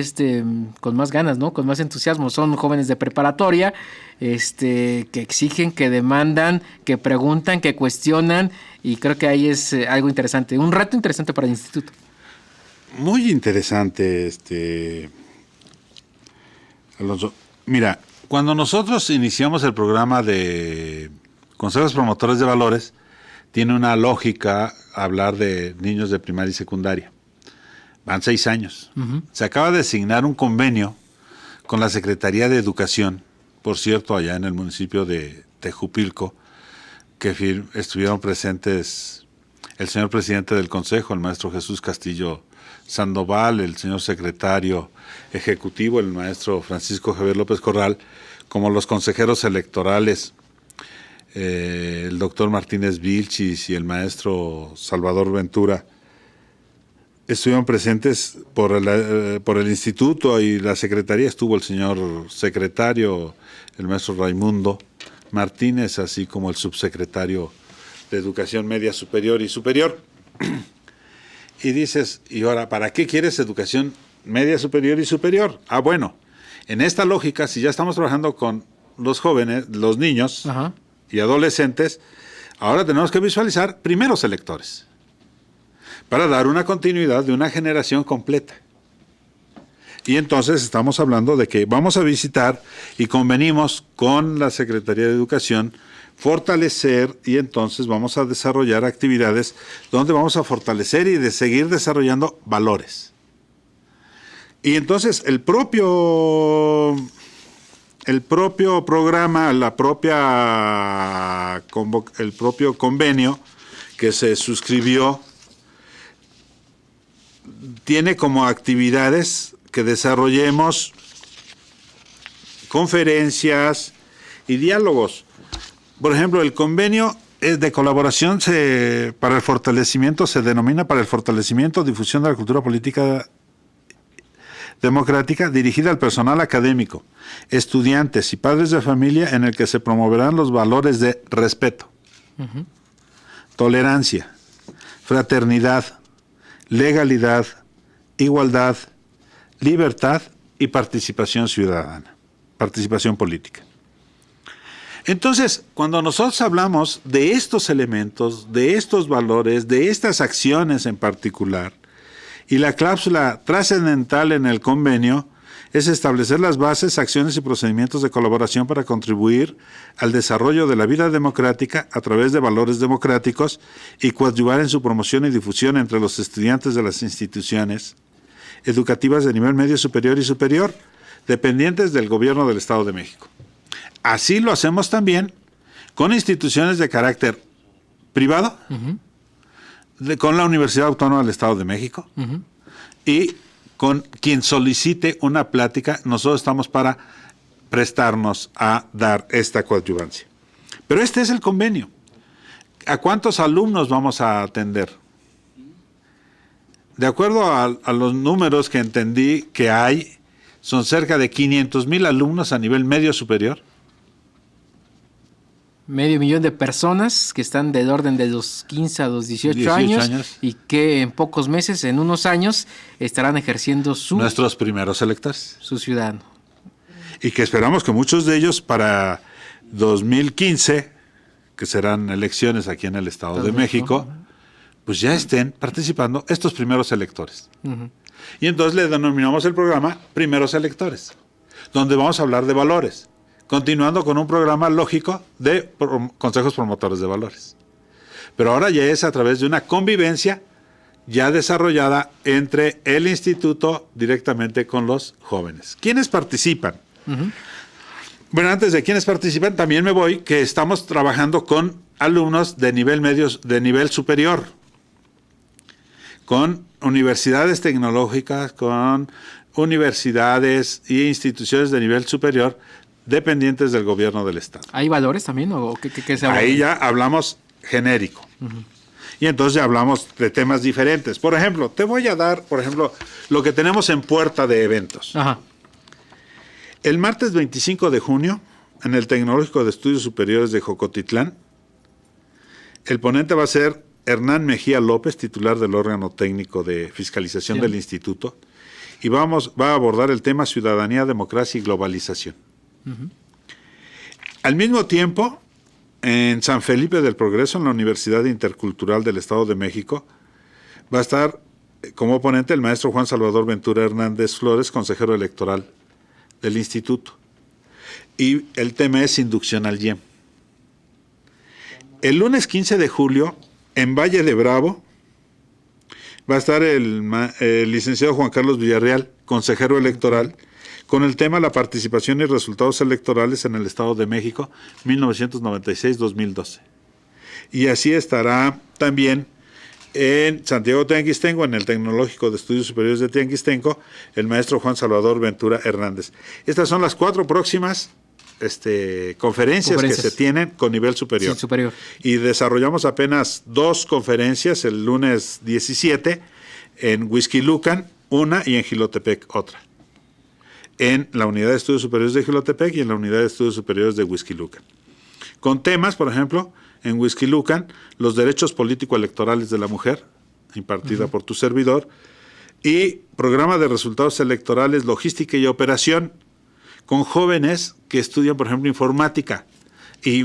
ganas, ¿no? Con más entusiasmo. Son jóvenes de preparatoria, que exigen, que demandan, que preguntan, que cuestionan, y creo que ahí es algo interesante, un reto interesante para el instituto. Muy interesante, Alonso. Mira, cuando nosotros iniciamos el programa de consejos promotores de valores, tiene una lógica hablar de niños de primaria y secundaria. Van 6 años. Se acaba de asignar un convenio con la Secretaría de Educación, por cierto, allá en el municipio de Tejupilco, que estuvieron presentes el señor presidente del Consejo, el maestro Jesús Castillo Sandoval, el señor secretario ejecutivo, el maestro Francisco Javier López Corral, como los consejeros electorales, el doctor Martínez Vilchis y el maestro Salvador Ventura. Estuvieron presentes por el instituto y la secretaría. Estuvo el señor secretario, el maestro Raimundo Martínez, así como el subsecretario de Educación Media Superior y Superior. Y dices, ¿y ahora para qué quieres educación media superior y superior? Ah, bueno, en esta lógica, si ya estamos trabajando con los jóvenes, los niños y adolescentes, ahora tenemos que visualizar primeros electores para dar una continuidad de una generación completa. Y entonces estamos hablando de que vamos a visitar y convenimos con la Secretaría de Educación fortalecer, y entonces vamos a desarrollar actividades donde vamos a fortalecer y de seguir desarrollando valores. Y entonces el propio programa, el propio convenio que se suscribió tiene como actividades que desarrollemos conferencias y diálogos. Por ejemplo, el convenio de colaboración para el fortalecimiento se denomina para el fortalecimiento, difusión de la cultura política democrática dirigida al personal académico, estudiantes y padres de familia, en el que se promoverán los valores de respeto, tolerancia, fraternidad, legalidad, igualdad, libertad y participación ciudadana, participación política. Entonces, cuando nosotros hablamos de estos elementos, de estos valores, de estas acciones en particular, y la cláusula trascendental en el convenio es establecer las bases, acciones y procedimientos de colaboración para contribuir al desarrollo de la vida democrática a través de valores democráticos y coadyuvar en su promoción y difusión entre los estudiantes de las instituciones educativas de nivel medio superior y superior, dependientes del Gobierno del Estado de México. Así lo hacemos también con instituciones de carácter privado, con la Universidad Autónoma del Estado de México, y con quien solicite una plática. Nosotros estamos para prestarnos a dar esta coadyuvancia. Pero este es el convenio. ¿A cuántos alumnos vamos a atender? De acuerdo a los números que entendí que hay, son cerca de 500,000 alumnos a nivel medio superior. 500,000 de personas que están del orden de los 15 a los 18 años y que en pocos meses, en unos años, estarán ejerciendo nuestros primeros electores. Su ciudadano. Y que esperamos que muchos de ellos para 2015, que serán elecciones aquí en el Estado de México, pues ya estén participando estos primeros electores. Y entonces le denominamos el programa Primeros Electores, donde vamos a hablar de valores, continuando con un programa lógico de consejos promotores de valores. Pero ahora ya es a través de una convivencia ya desarrollada entre el instituto directamente con los jóvenes. ¿Quiénes participan? Bueno, antes de quienes participan, también me voy que estamos trabajando con alumnos de nivel medio, de nivel superior, con universidades tecnológicas, con universidades e instituciones de nivel superior dependientes del gobierno del Estado. ¿Hay valores también o qué se habla? Ahí ya hablamos genérico. Y entonces ya hablamos de temas diferentes. Por ejemplo, te voy a dar, lo que tenemos en puerta de eventos. El martes 25 de junio, en el Tecnológico de Estudios Superiores de Jocotitlán, el ponente va a ser Hernán Mejía López, titular del órgano técnico de fiscalización del instituto, y va a abordar el tema ciudadanía, democracia y globalización. Al mismo tiempo, en San Felipe del Progreso, en la Universidad Intercultural del Estado de México, va a estar como ponente el maestro Juan Salvador Ventura Hernández Flores, consejero electoral del instituto. Y el tema es inducción al IEM. El lunes 15 de julio, en Valle de Bravo, va a estar el licenciado Juan Carlos Villarreal, consejero electoral, con el tema la participación y resultados electorales en el Estado de México 1996-2012. Y así estará también en Santiago Tianguistenco, en el Tecnológico de Estudios Superiores de Tianguistenco, el maestro Juan Salvador Ventura Hernández. Estas son las 4 próximas conferencias que se tienen con nivel superior. Sí, superior. Y desarrollamos apenas 2 conferencias, el lunes 17 en Huixquilucan, una, y en Jilotepec, otra. En la Unidad de Estudios Superiores de Jilotepec y en la Unidad de Estudios Superiores de Huixquilucan. Con temas, por ejemplo, en Huixquilucan, los derechos político-electorales de la mujer, impartida por tu servidor, y programa de resultados electorales, logística y operación, con jóvenes que estudian, por ejemplo, informática y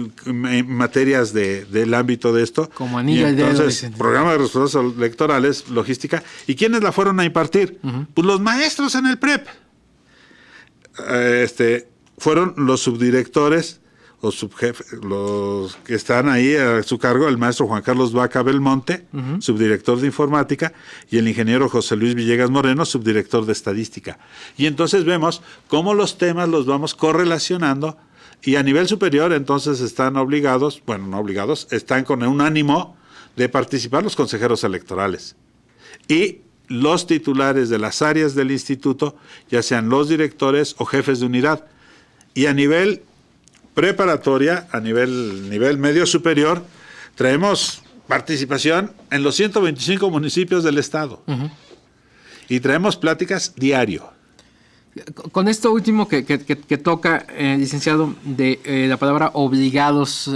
materias del ámbito de esto. Como anillo al dedo. Entonces, programa de resultados electorales, logística. ¿Y quiénes la fueron a impartir? Pues los maestros en el PREP. Fueron los subdirectores o subjefes, los que están ahí a su cargo, el maestro Juan Carlos Vaca Belmonte, subdirector de informática, y el ingeniero José Luis Villegas Moreno, subdirector de estadística. Y entonces vemos cómo los temas los vamos correlacionando, y a nivel superior entonces están obligados, bueno, no obligados, están con un ánimo de participar los consejeros electorales. Y los titulares de las áreas del instituto, ya sean los directores o jefes de unidad. Y a nivel preparatoria, a nivel medio superior, traemos participación en los 125 municipios del estado. Y traemos pláticas diario. Con esto último que toca, licenciado, de la palabra obligados,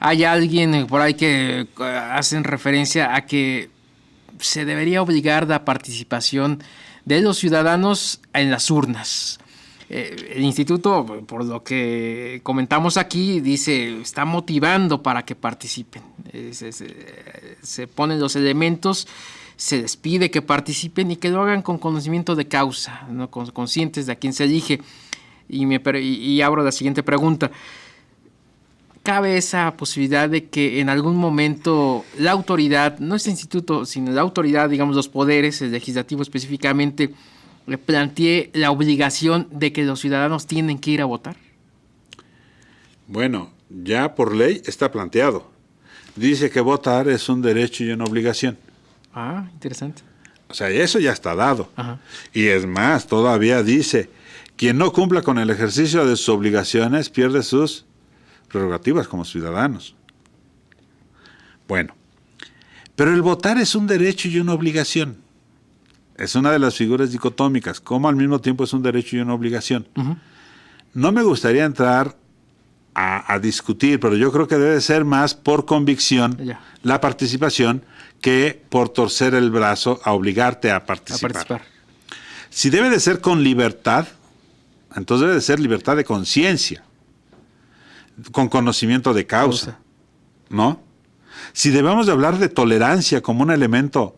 hay alguien por ahí que hacen referencia a que se debería obligar la participación de los ciudadanos en las urnas. El instituto, por lo que comentamos aquí, dice, está motivando para que participen. Se ponen los elementos, se les pide que participen y que lo hagan con conocimiento de causa, ¿no? Conscientes de a quién se elige. Y abro la siguiente pregunta. ¿Cabe esa posibilidad de que en algún momento la autoridad, no este instituto, sino la autoridad, digamos los poderes, el legislativo específicamente, le plantee la obligación de que los ciudadanos tienen que ir a votar? Bueno, ya por ley está planteado. Dice que votar es un derecho y una obligación. Ah, interesante. O sea, eso ya está dado. Ajá. Y es más, todavía dice, quien no cumpla con el ejercicio de sus obligaciones pierde sus prerrogativas como ciudadanos. Bueno, pero el votar es un derecho y una obligación. Es una de las figuras dicotómicas, como al mismo tiempo es un derecho y una obligación. No me gustaría entrar a discutir, pero yo creo que debe ser más por convicción la participación que por torcer el brazo a obligarte a participar. Si debe de ser con libertad, entonces debe de ser libertad de conciencia, con conocimiento de causa, ¿no? Si debemos de hablar de tolerancia como un elemento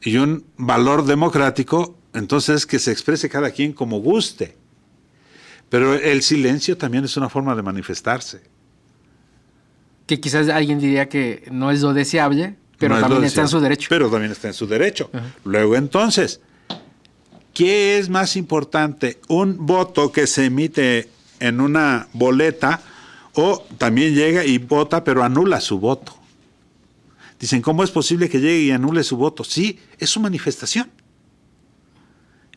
y un valor democrático, entonces que se exprese cada quien como guste. Pero el silencio también es una forma de manifestarse. Que quizás alguien diría que no es lo deseable, pero no también está en su derecho. Pero también está en su derecho. Luego entonces, ¿qué es más importante? ¿Un voto que se emite en una boleta o también llega y vota pero anula su voto? Dicen, ¿cómo es posible que llegue y anule su voto? Sí, es su manifestación.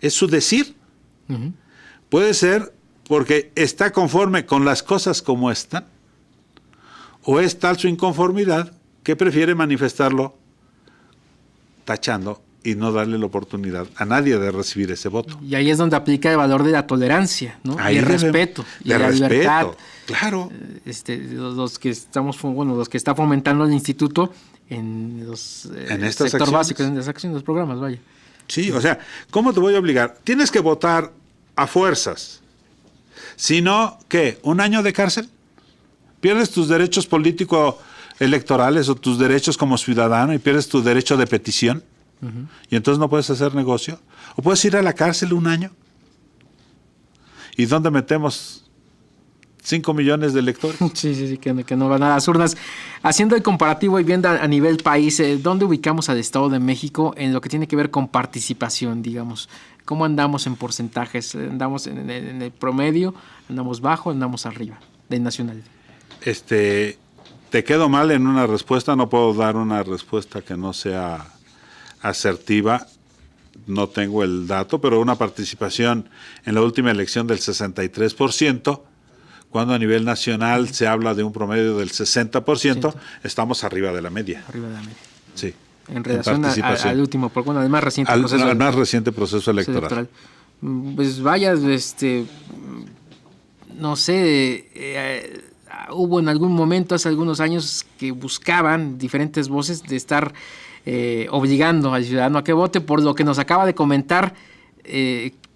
Es su decir. Puede ser porque está conforme con las cosas como están, o es tal su inconformidad que prefiere manifestarlo tachando y no darle la oportunidad a nadie de recibir ese voto. Y ahí es donde aplica el valor de la tolerancia, ¿no? Ahí y el respeto, y la libertad. Claro. Los que estamos, bueno, los que está fomentando el instituto en los estas sector acciones básico, en las acciones, los programas, vaya. Sí, o sea, ¿cómo te voy a obligar? Tienes que votar a fuerzas. Si no, ¿qué? ¿Un año de cárcel? ¿Pierdes tus derechos político-electorales o tus derechos como ciudadano y pierdes tu derecho de petición? Y entonces no puedes hacer negocio. ¿O puedes ir a la cárcel un año? ¿Y dónde metemos 5 millones de electores. Sí, que no van a las urnas. Haciendo el comparativo y viendo a nivel país, ¿dónde ubicamos al Estado de México en lo que tiene que ver con participación, digamos? ¿Cómo andamos en porcentajes? ¿Andamos en el promedio? ¿Andamos bajo? ¿Andamos arriba del nacional? Te quedo mal en una respuesta, no puedo dar una respuesta que no sea asertiva, no tengo el dato, pero una participación en la última elección del 63%, cuando a nivel nacional se habla de un promedio del 60%, estamos arriba de la media. Arriba de la media. Sí. En relación al último, al más reciente proceso. Al más reciente proceso electoral. Pues vaya, no sé, hubo en algún momento, hace algunos años, que buscaban diferentes voces de estar obligando al ciudadano a que vote. Por lo que nos acaba de comentar,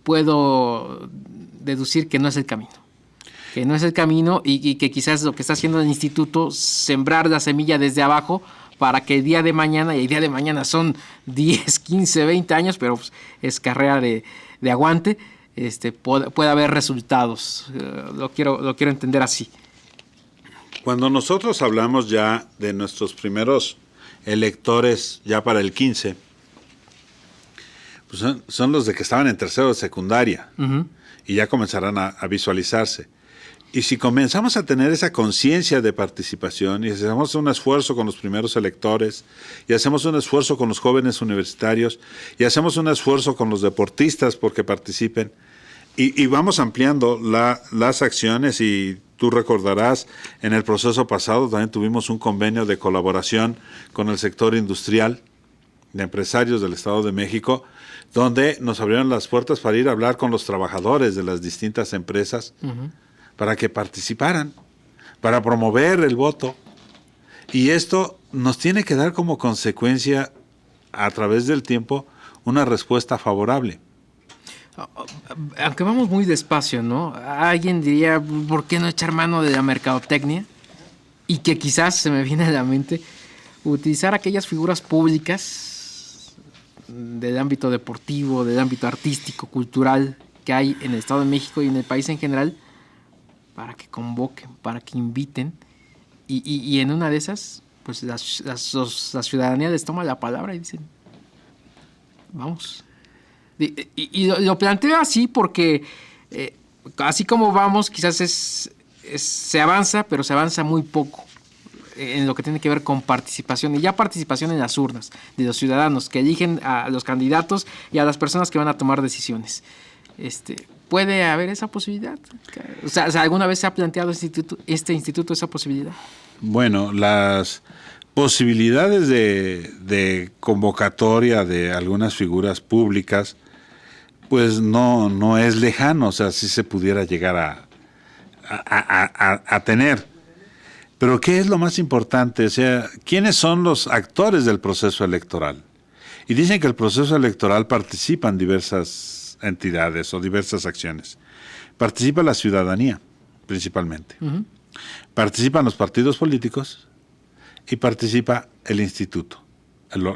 puedo deducir que no es el camino. Que no es el camino y que quizás lo que está haciendo el instituto, sembrar la semilla desde abajo para que el día de mañana, y el día de mañana son 10, 15, 20 años, pero pues, es carrera de aguante, pueda haber resultados. Lo quiero entender así. Cuando nosotros hablamos ya de nuestros primeros electores ya para el 15, pues son los de que estaban en tercero de secundaria, y ya comenzarán a visualizarse. Y si comenzamos a tener esa conciencia de participación y hacemos un esfuerzo con los primeros electores, y hacemos un esfuerzo con los jóvenes universitarios, y hacemos un esfuerzo con los deportistas porque participen, y vamos ampliando las acciones, y tú recordarás, en el proceso pasado también tuvimos un convenio de colaboración con el sector industrial de empresarios del Estado de México, donde nos abrieron las puertas para ir a hablar con los trabajadores de las distintas empresas, para que participaran, para promover el voto. Y esto nos tiene que dar como consecuencia, a través del tiempo, una respuesta favorable. Aunque vamos muy despacio, ¿no? Alguien diría, ¿por qué no echar mano de la mercadotecnia? Y que quizás se me viene a la mente utilizar aquellas figuras públicas del ámbito deportivo, del ámbito artístico, cultural que hay en el Estado de México y en el país en general, para que convoquen, para que inviten, y en una de esas, pues la ciudadanía les toma la palabra y dicen, vamos. Y lo planteo así porque, así como vamos, quizás se avanza, pero se avanza muy poco en lo que tiene que ver con participación, y ya participación en las urnas, de los ciudadanos que eligen a los candidatos y a las personas que van a tomar decisiones. ¿Puede haber esa posibilidad? O sea, ¿alguna vez se ha planteado este instituto esa posibilidad? Bueno, las posibilidades de convocatoria de algunas figuras públicas, pues no es lejano, o sea, sí se pudiera llegar a tener. Pero ¿qué es lo más importante? O sea, ¿quiénes son los actores del proceso electoral? Y dicen que el proceso electoral participan diversas entidades o diversas acciones. Participa la ciudadanía, principalmente. Participan los partidos políticos y participa el instituto,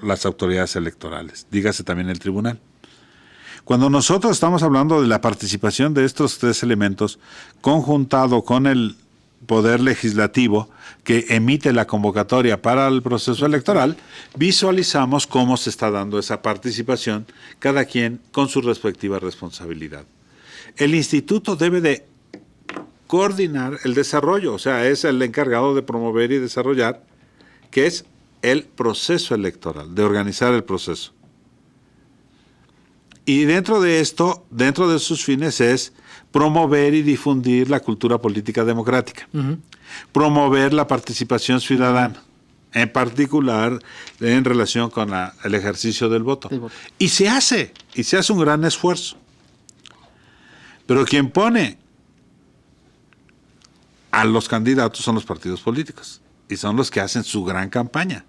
las autoridades electorales, dígase también el tribunal. Cuando nosotros estamos hablando de la participación de estos tres elementos, conjuntado con el poder legislativo que emite la convocatoria para el proceso electoral, visualizamos cómo se está dando esa participación, cada quien con su respectiva responsabilidad. El instituto debe de coordinar el desarrollo, o sea, es el encargado de promover y desarrollar, que es el proceso electoral, de organizar el proceso. Y dentro de esto, dentro de sus fines, es promover y difundir la cultura política democrática, promover la participación ciudadana, en particular en relación con el ejercicio del voto. Y se hace un gran esfuerzo. Pero quien pone a los candidatos son los partidos políticos, y son los que hacen su gran campaña.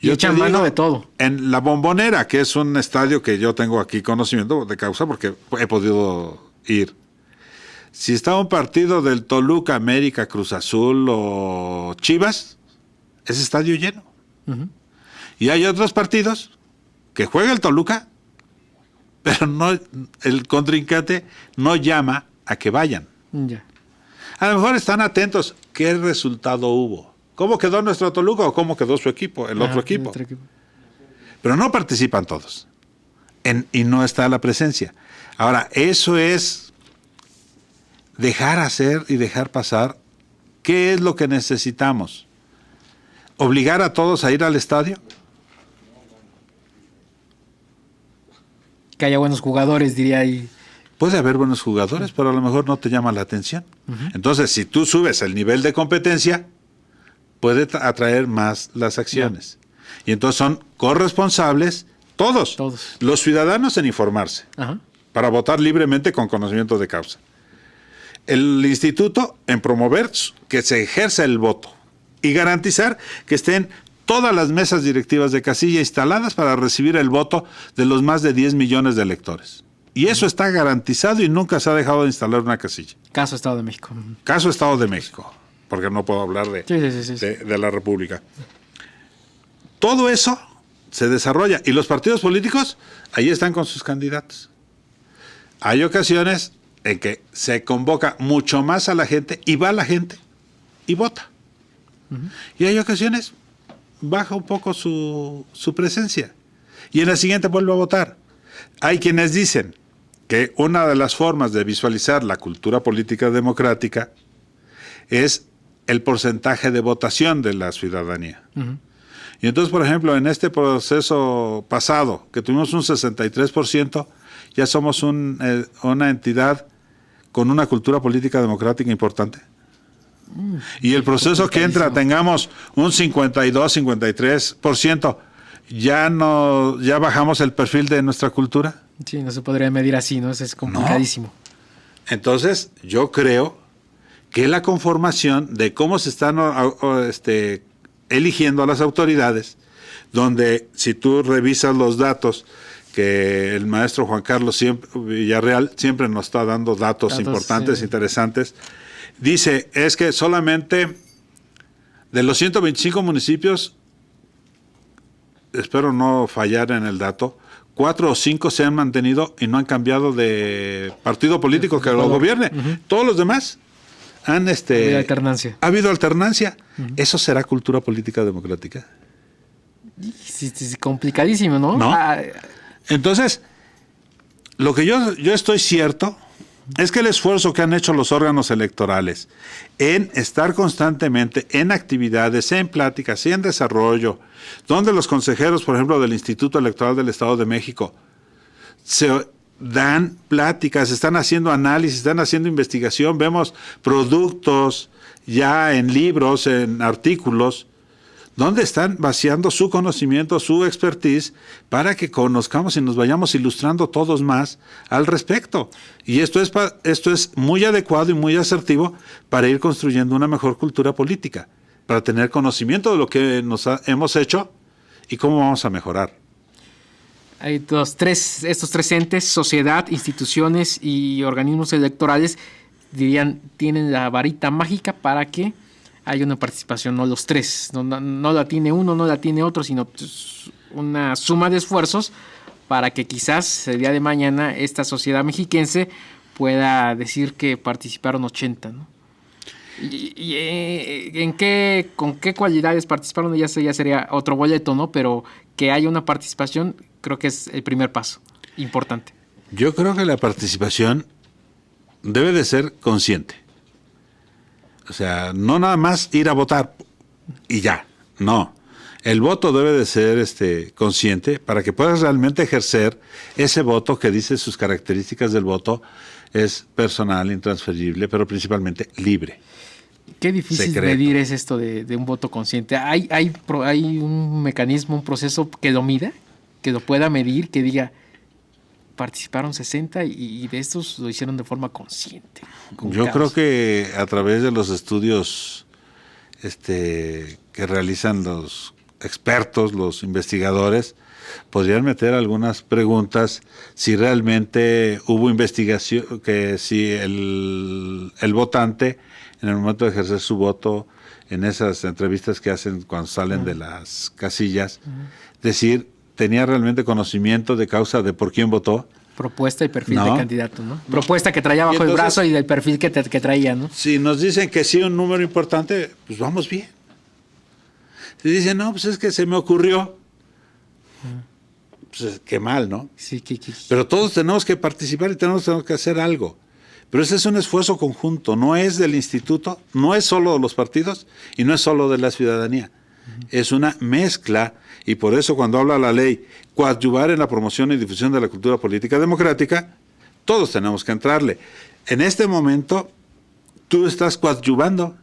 Y echan mano de todo. En La Bombonera, que es un estadio que yo tengo aquí conocimiento de causa porque he podido ir. Si está un partido del Toluca, América, Cruz Azul o Chivas, es estadio lleno. Y hay otros partidos que juega el Toluca, pero no, el contrincante no llama a que vayan. A lo mejor están atentos. ¿Qué resultado hubo? ¿Cómo quedó nuestro Toluca o cómo quedó su equipo, el otro equipo? Pero no participan todos. Y no está la presencia. Ahora, eso es dejar hacer y dejar pasar. ¿Qué es lo que necesitamos? ¿Obligar a todos a ir al estadio? Que haya buenos jugadores, diría ahí. Puede haber buenos jugadores, pero a lo mejor no te llama la atención. Entonces, si tú subes el nivel de competencia, puede atraer más las acciones. Y entonces son corresponsables todos. Los ciudadanos en informarse, para votar libremente con conocimiento de causa. El instituto en promover que se ejerza el voto y garantizar que estén todas las mesas directivas de casilla instaladas para recibir el voto de los más de 10 millones de electores. Y eso está garantizado y nunca se ha dejado de instalar una casilla. Caso Estado de México. Caso Estado de México, porque no puedo hablar de la República. Todo eso se desarrolla y los partidos políticos ahí están con sus candidatos. Hay ocasiones en que se convoca mucho más a la gente y va la gente y vota. Y hay ocasiones baja un poco su presencia y en la siguiente vuelve a votar. Hay quienes dicen que una de las formas de visualizar la cultura política democrática es el porcentaje de votación de la ciudadanía. Y entonces, por ejemplo, en este proceso pasado, que tuvimos un 63%, ya somos una entidad con una cultura política democrática importante. Y el proceso que entra, tengamos un 52, 53%, ya bajamos el perfil de nuestra cultura. Sí, no se podría medir así, ¿no? Eso es complicadísimo. No. Entonces, yo creo que la conformación de cómo se están eligiendo a las autoridades, donde si tú revisas los datos, que el maestro Juan Carlos Villarreal siempre nos está dando datos importantes, interesantes, dice, es que solamente de los 125 municipios, espero no fallar en el dato, 4 o 5 se han mantenido y no han cambiado de partido político que lo gobierne. Todos los demás han ha habido alternancia. Ha habido alternancia. ¿Eso será cultura política democrática? Sí, complicadísimo, ¿no? ¿No? Entonces, lo que yo estoy cierto es que el esfuerzo que han hecho los órganos electorales en estar constantemente en actividades, en pláticas, en desarrollo, donde los consejeros, por ejemplo, del Instituto Electoral del Estado de México, se dan pláticas, están haciendo análisis, están haciendo investigación, vemos productos ya en libros, en artículos, donde están vaciando su conocimiento, su expertise, para que conozcamos y nos vayamos ilustrando todos más al respecto. Y esto es muy adecuado y muy asertivo para ir construyendo una mejor cultura política, para tener conocimiento de lo que hemos hecho y cómo vamos a mejorar. Hay estos tres entes, sociedad, instituciones y organismos electorales, dirían, tienen la varita mágica para que haya una participación, no los tres, no la tiene uno, no la tiene otro, sino una suma de esfuerzos para que quizás el día de mañana esta sociedad mexiquense pueda decir que participaron 80, ¿no? ¿Y con qué cualidades participaron? Ya sería otro boleto, ¿no? Pero que haya una participación, creo que es el primer paso importante. Yo creo que la participación debe de ser consciente. O sea, no nada más ir a votar y ya, no. El voto debe de ser consciente para que puedas realmente ejercer ese voto que dice sus características del voto, es personal, intransferible, pero principalmente libre. Qué difícil medir es esto de un voto consciente. ¿Hay un mecanismo, un proceso que lo mida, que lo pueda medir, que diga, participaron 60 y de estos lo hicieron de forma consciente? Yo creo que a través de los estudios que realizan los expertos, los investigadores, podrían meter algunas preguntas si realmente hubo investigación, que si el votante en el momento de ejercer su voto, en esas entrevistas que hacen cuando salen de las casillas, decir, tenía realmente conocimiento de causa de por quién votó, Propuesta y perfil No. de candidato, ¿no? Propuesta que traía bajo el entonces, brazo y del perfil que traía, ¿no? Si nos dicen que sí, un número importante, pues vamos bien. Si dicen, no, pues es que se me ocurrió, pues qué mal, ¿no? Sí, Pero todos tenemos que participar y tenemos que hacer algo. Pero ese es un esfuerzo conjunto, no es del instituto, no es solo de los partidos y no es solo de la ciudadanía. Es una mezcla, y por eso cuando habla la ley coadyuvar en la promoción y difusión de la cultura política democrática, todos tenemos que entrarle. En este momento, tú estás coadyuvando.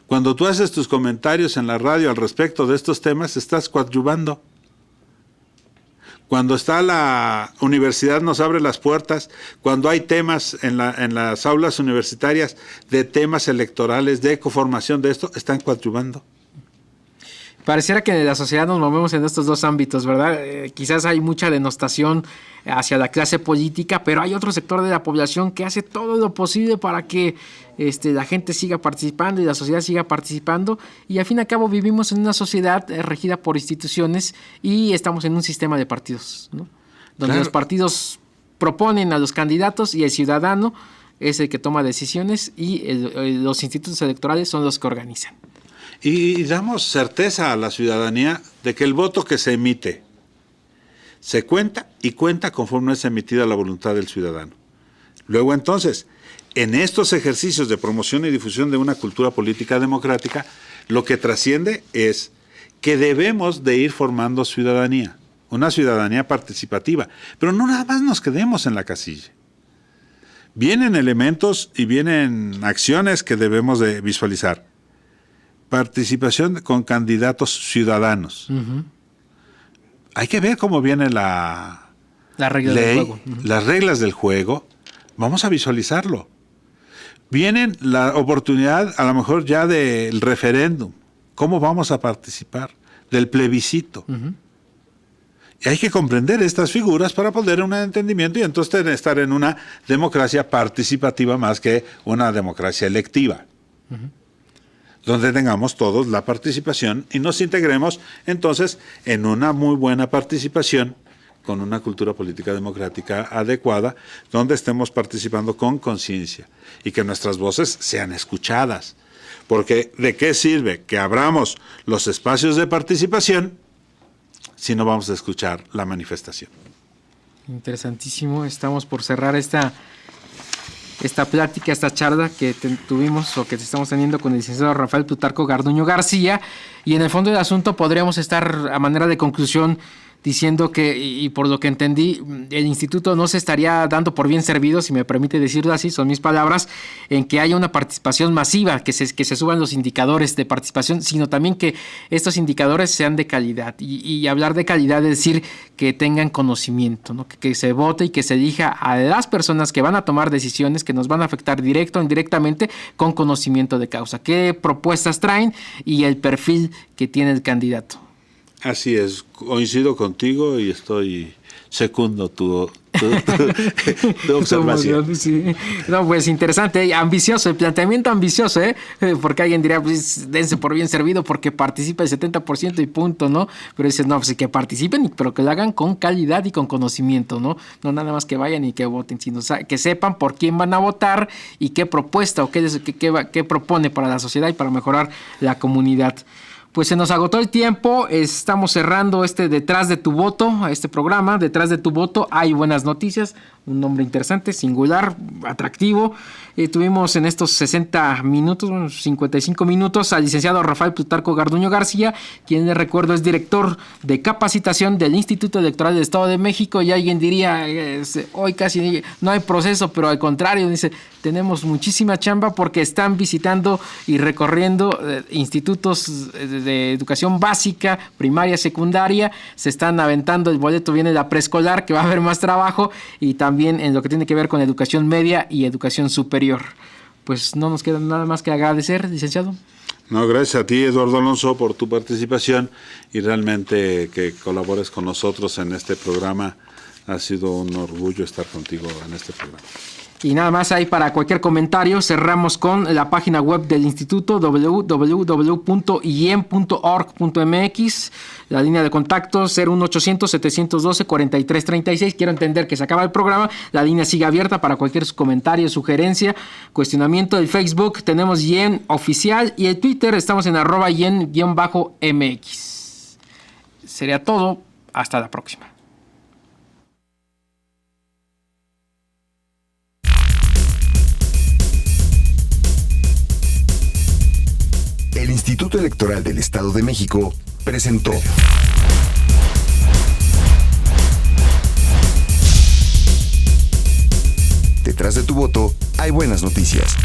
Cuando tú haces tus comentarios en la radio al respecto de estos temas, estás coadyuvando. Cuando está la universidad nos abre las puertas, cuando hay temas en las aulas universitarias de temas electorales, de coformación de esto, están coadyuvando. Pareciera que en la sociedad nos movemos en estos dos ámbitos, ¿verdad? Quizás hay mucha denostación hacia la clase política, pero hay otro sector de la población que hace todo lo posible para que la gente siga participando y la sociedad siga participando, y al fin y al cabo vivimos en una sociedad regida por instituciones y estamos en un sistema de partidos, ¿no? Donde Claro. los partidos proponen a los candidatos y el ciudadano es el que toma decisiones y los institutos electorales son los que organizan. Y damos certeza a la ciudadanía de que el voto que se emite se cuenta y cuenta conforme es emitida la voluntad del ciudadano. Luego entonces, en estos ejercicios de promoción y difusión de una cultura política democrática, lo que trasciende es que debemos de ir formando ciudadanía, una ciudadanía participativa, pero no nada más nos quedemos en la casilla. Vienen elementos y vienen acciones que debemos de visualizar. Participación con candidatos ciudadanos. Uh-huh. Hay que ver cómo viene la regla ley, del juego. Uh-huh. las reglas del juego. Vamos a visualizarlo. Vienen la oportunidad, a lo mejor ya del referéndum. ¿Cómo vamos a participar? Del plebiscito. Uh-huh. Y hay que comprender estas figuras para poder un entendimiento y entonces estar en una democracia participativa más que una democracia electiva. Uh-huh. Donde tengamos todos la participación y nos integremos entonces en una muy buena participación con una cultura política democrática adecuada, donde estemos participando con conciencia y que nuestras voces sean escuchadas. Porque ¿de qué sirve que abramos los espacios de participación si no vamos a escuchar la manifestación? Interesantísimo. Estamos por cerrar esta plática, esta charla que tuvimos o que estamos teniendo con el licenciado Rafael Plutarco Garduño García, y en el fondo del asunto podríamos estar a manera de conclusión diciendo que, y por lo que entendí, el instituto no se estaría dando por bien servido, si me permite decirlo así, son mis palabras, en que haya una participación masiva, que se suban los indicadores de participación, sino también que estos indicadores sean de calidad. Y hablar de calidad es decir que tengan conocimiento, ¿no? Que se vote y que se elija a las personas que van a tomar decisiones que nos van a afectar directo o indirectamente con conocimiento de causa. ¿Qué propuestas traen y el perfil que tiene el candidato? Así es, coincido contigo y secundo tu observación. Sí. No, pues interesante, ambicioso, el planteamiento ambicioso, porque alguien diría, pues dense por bien servido porque participa el 70% y punto, ¿no? Pero dices, no, pues que participen, pero que lo hagan con calidad y con conocimiento, ¿no? No nada más que vayan y que voten, sino que sepan por quién van a votar y qué propuesta o qué propone para la sociedad y para mejorar la comunidad. Pues se nos agotó el tiempo, estamos cerrando Detrás de tu voto, este programa, Detrás de tu voto, hay buenas noticias, un nombre interesante, singular, atractivo. Tuvimos en estos 60 minutos, 55 minutos, al licenciado Rafael Plutarco Garduño García, quien les recuerdo es director de capacitación del Instituto Electoral del Estado de México, y alguien diría, hoy casi no hay proceso, pero al contrario, dice, tenemos muchísima chamba porque están visitando y recorriendo institutos de educación básica, primaria, secundaria, se están aventando el boleto, viene la preescolar, que va a haber más trabajo, y también en lo que tiene que ver con educación media y educación superior. Pues no nos queda nada más que agradecer, licenciado. No, gracias a ti, Eduardo Alonso, por tu participación y realmente que colabores con nosotros en este programa. Ha sido un orgullo estar contigo en este programa. Y nada más ahí para cualquier comentario, cerramos con la página web del instituto www.iem.org.mx, la línea de contacto 01800-712-4336. Quiero entender que se acaba el programa, la línea sigue abierta para cualquier comentario, sugerencia, cuestionamiento. El Facebook tenemos IEM Oficial y el Twitter estamos en @IEM_MX. Sería todo, hasta la próxima. El Instituto Electoral del Estado de México presentó Detrás de tu voto hay buenas noticias.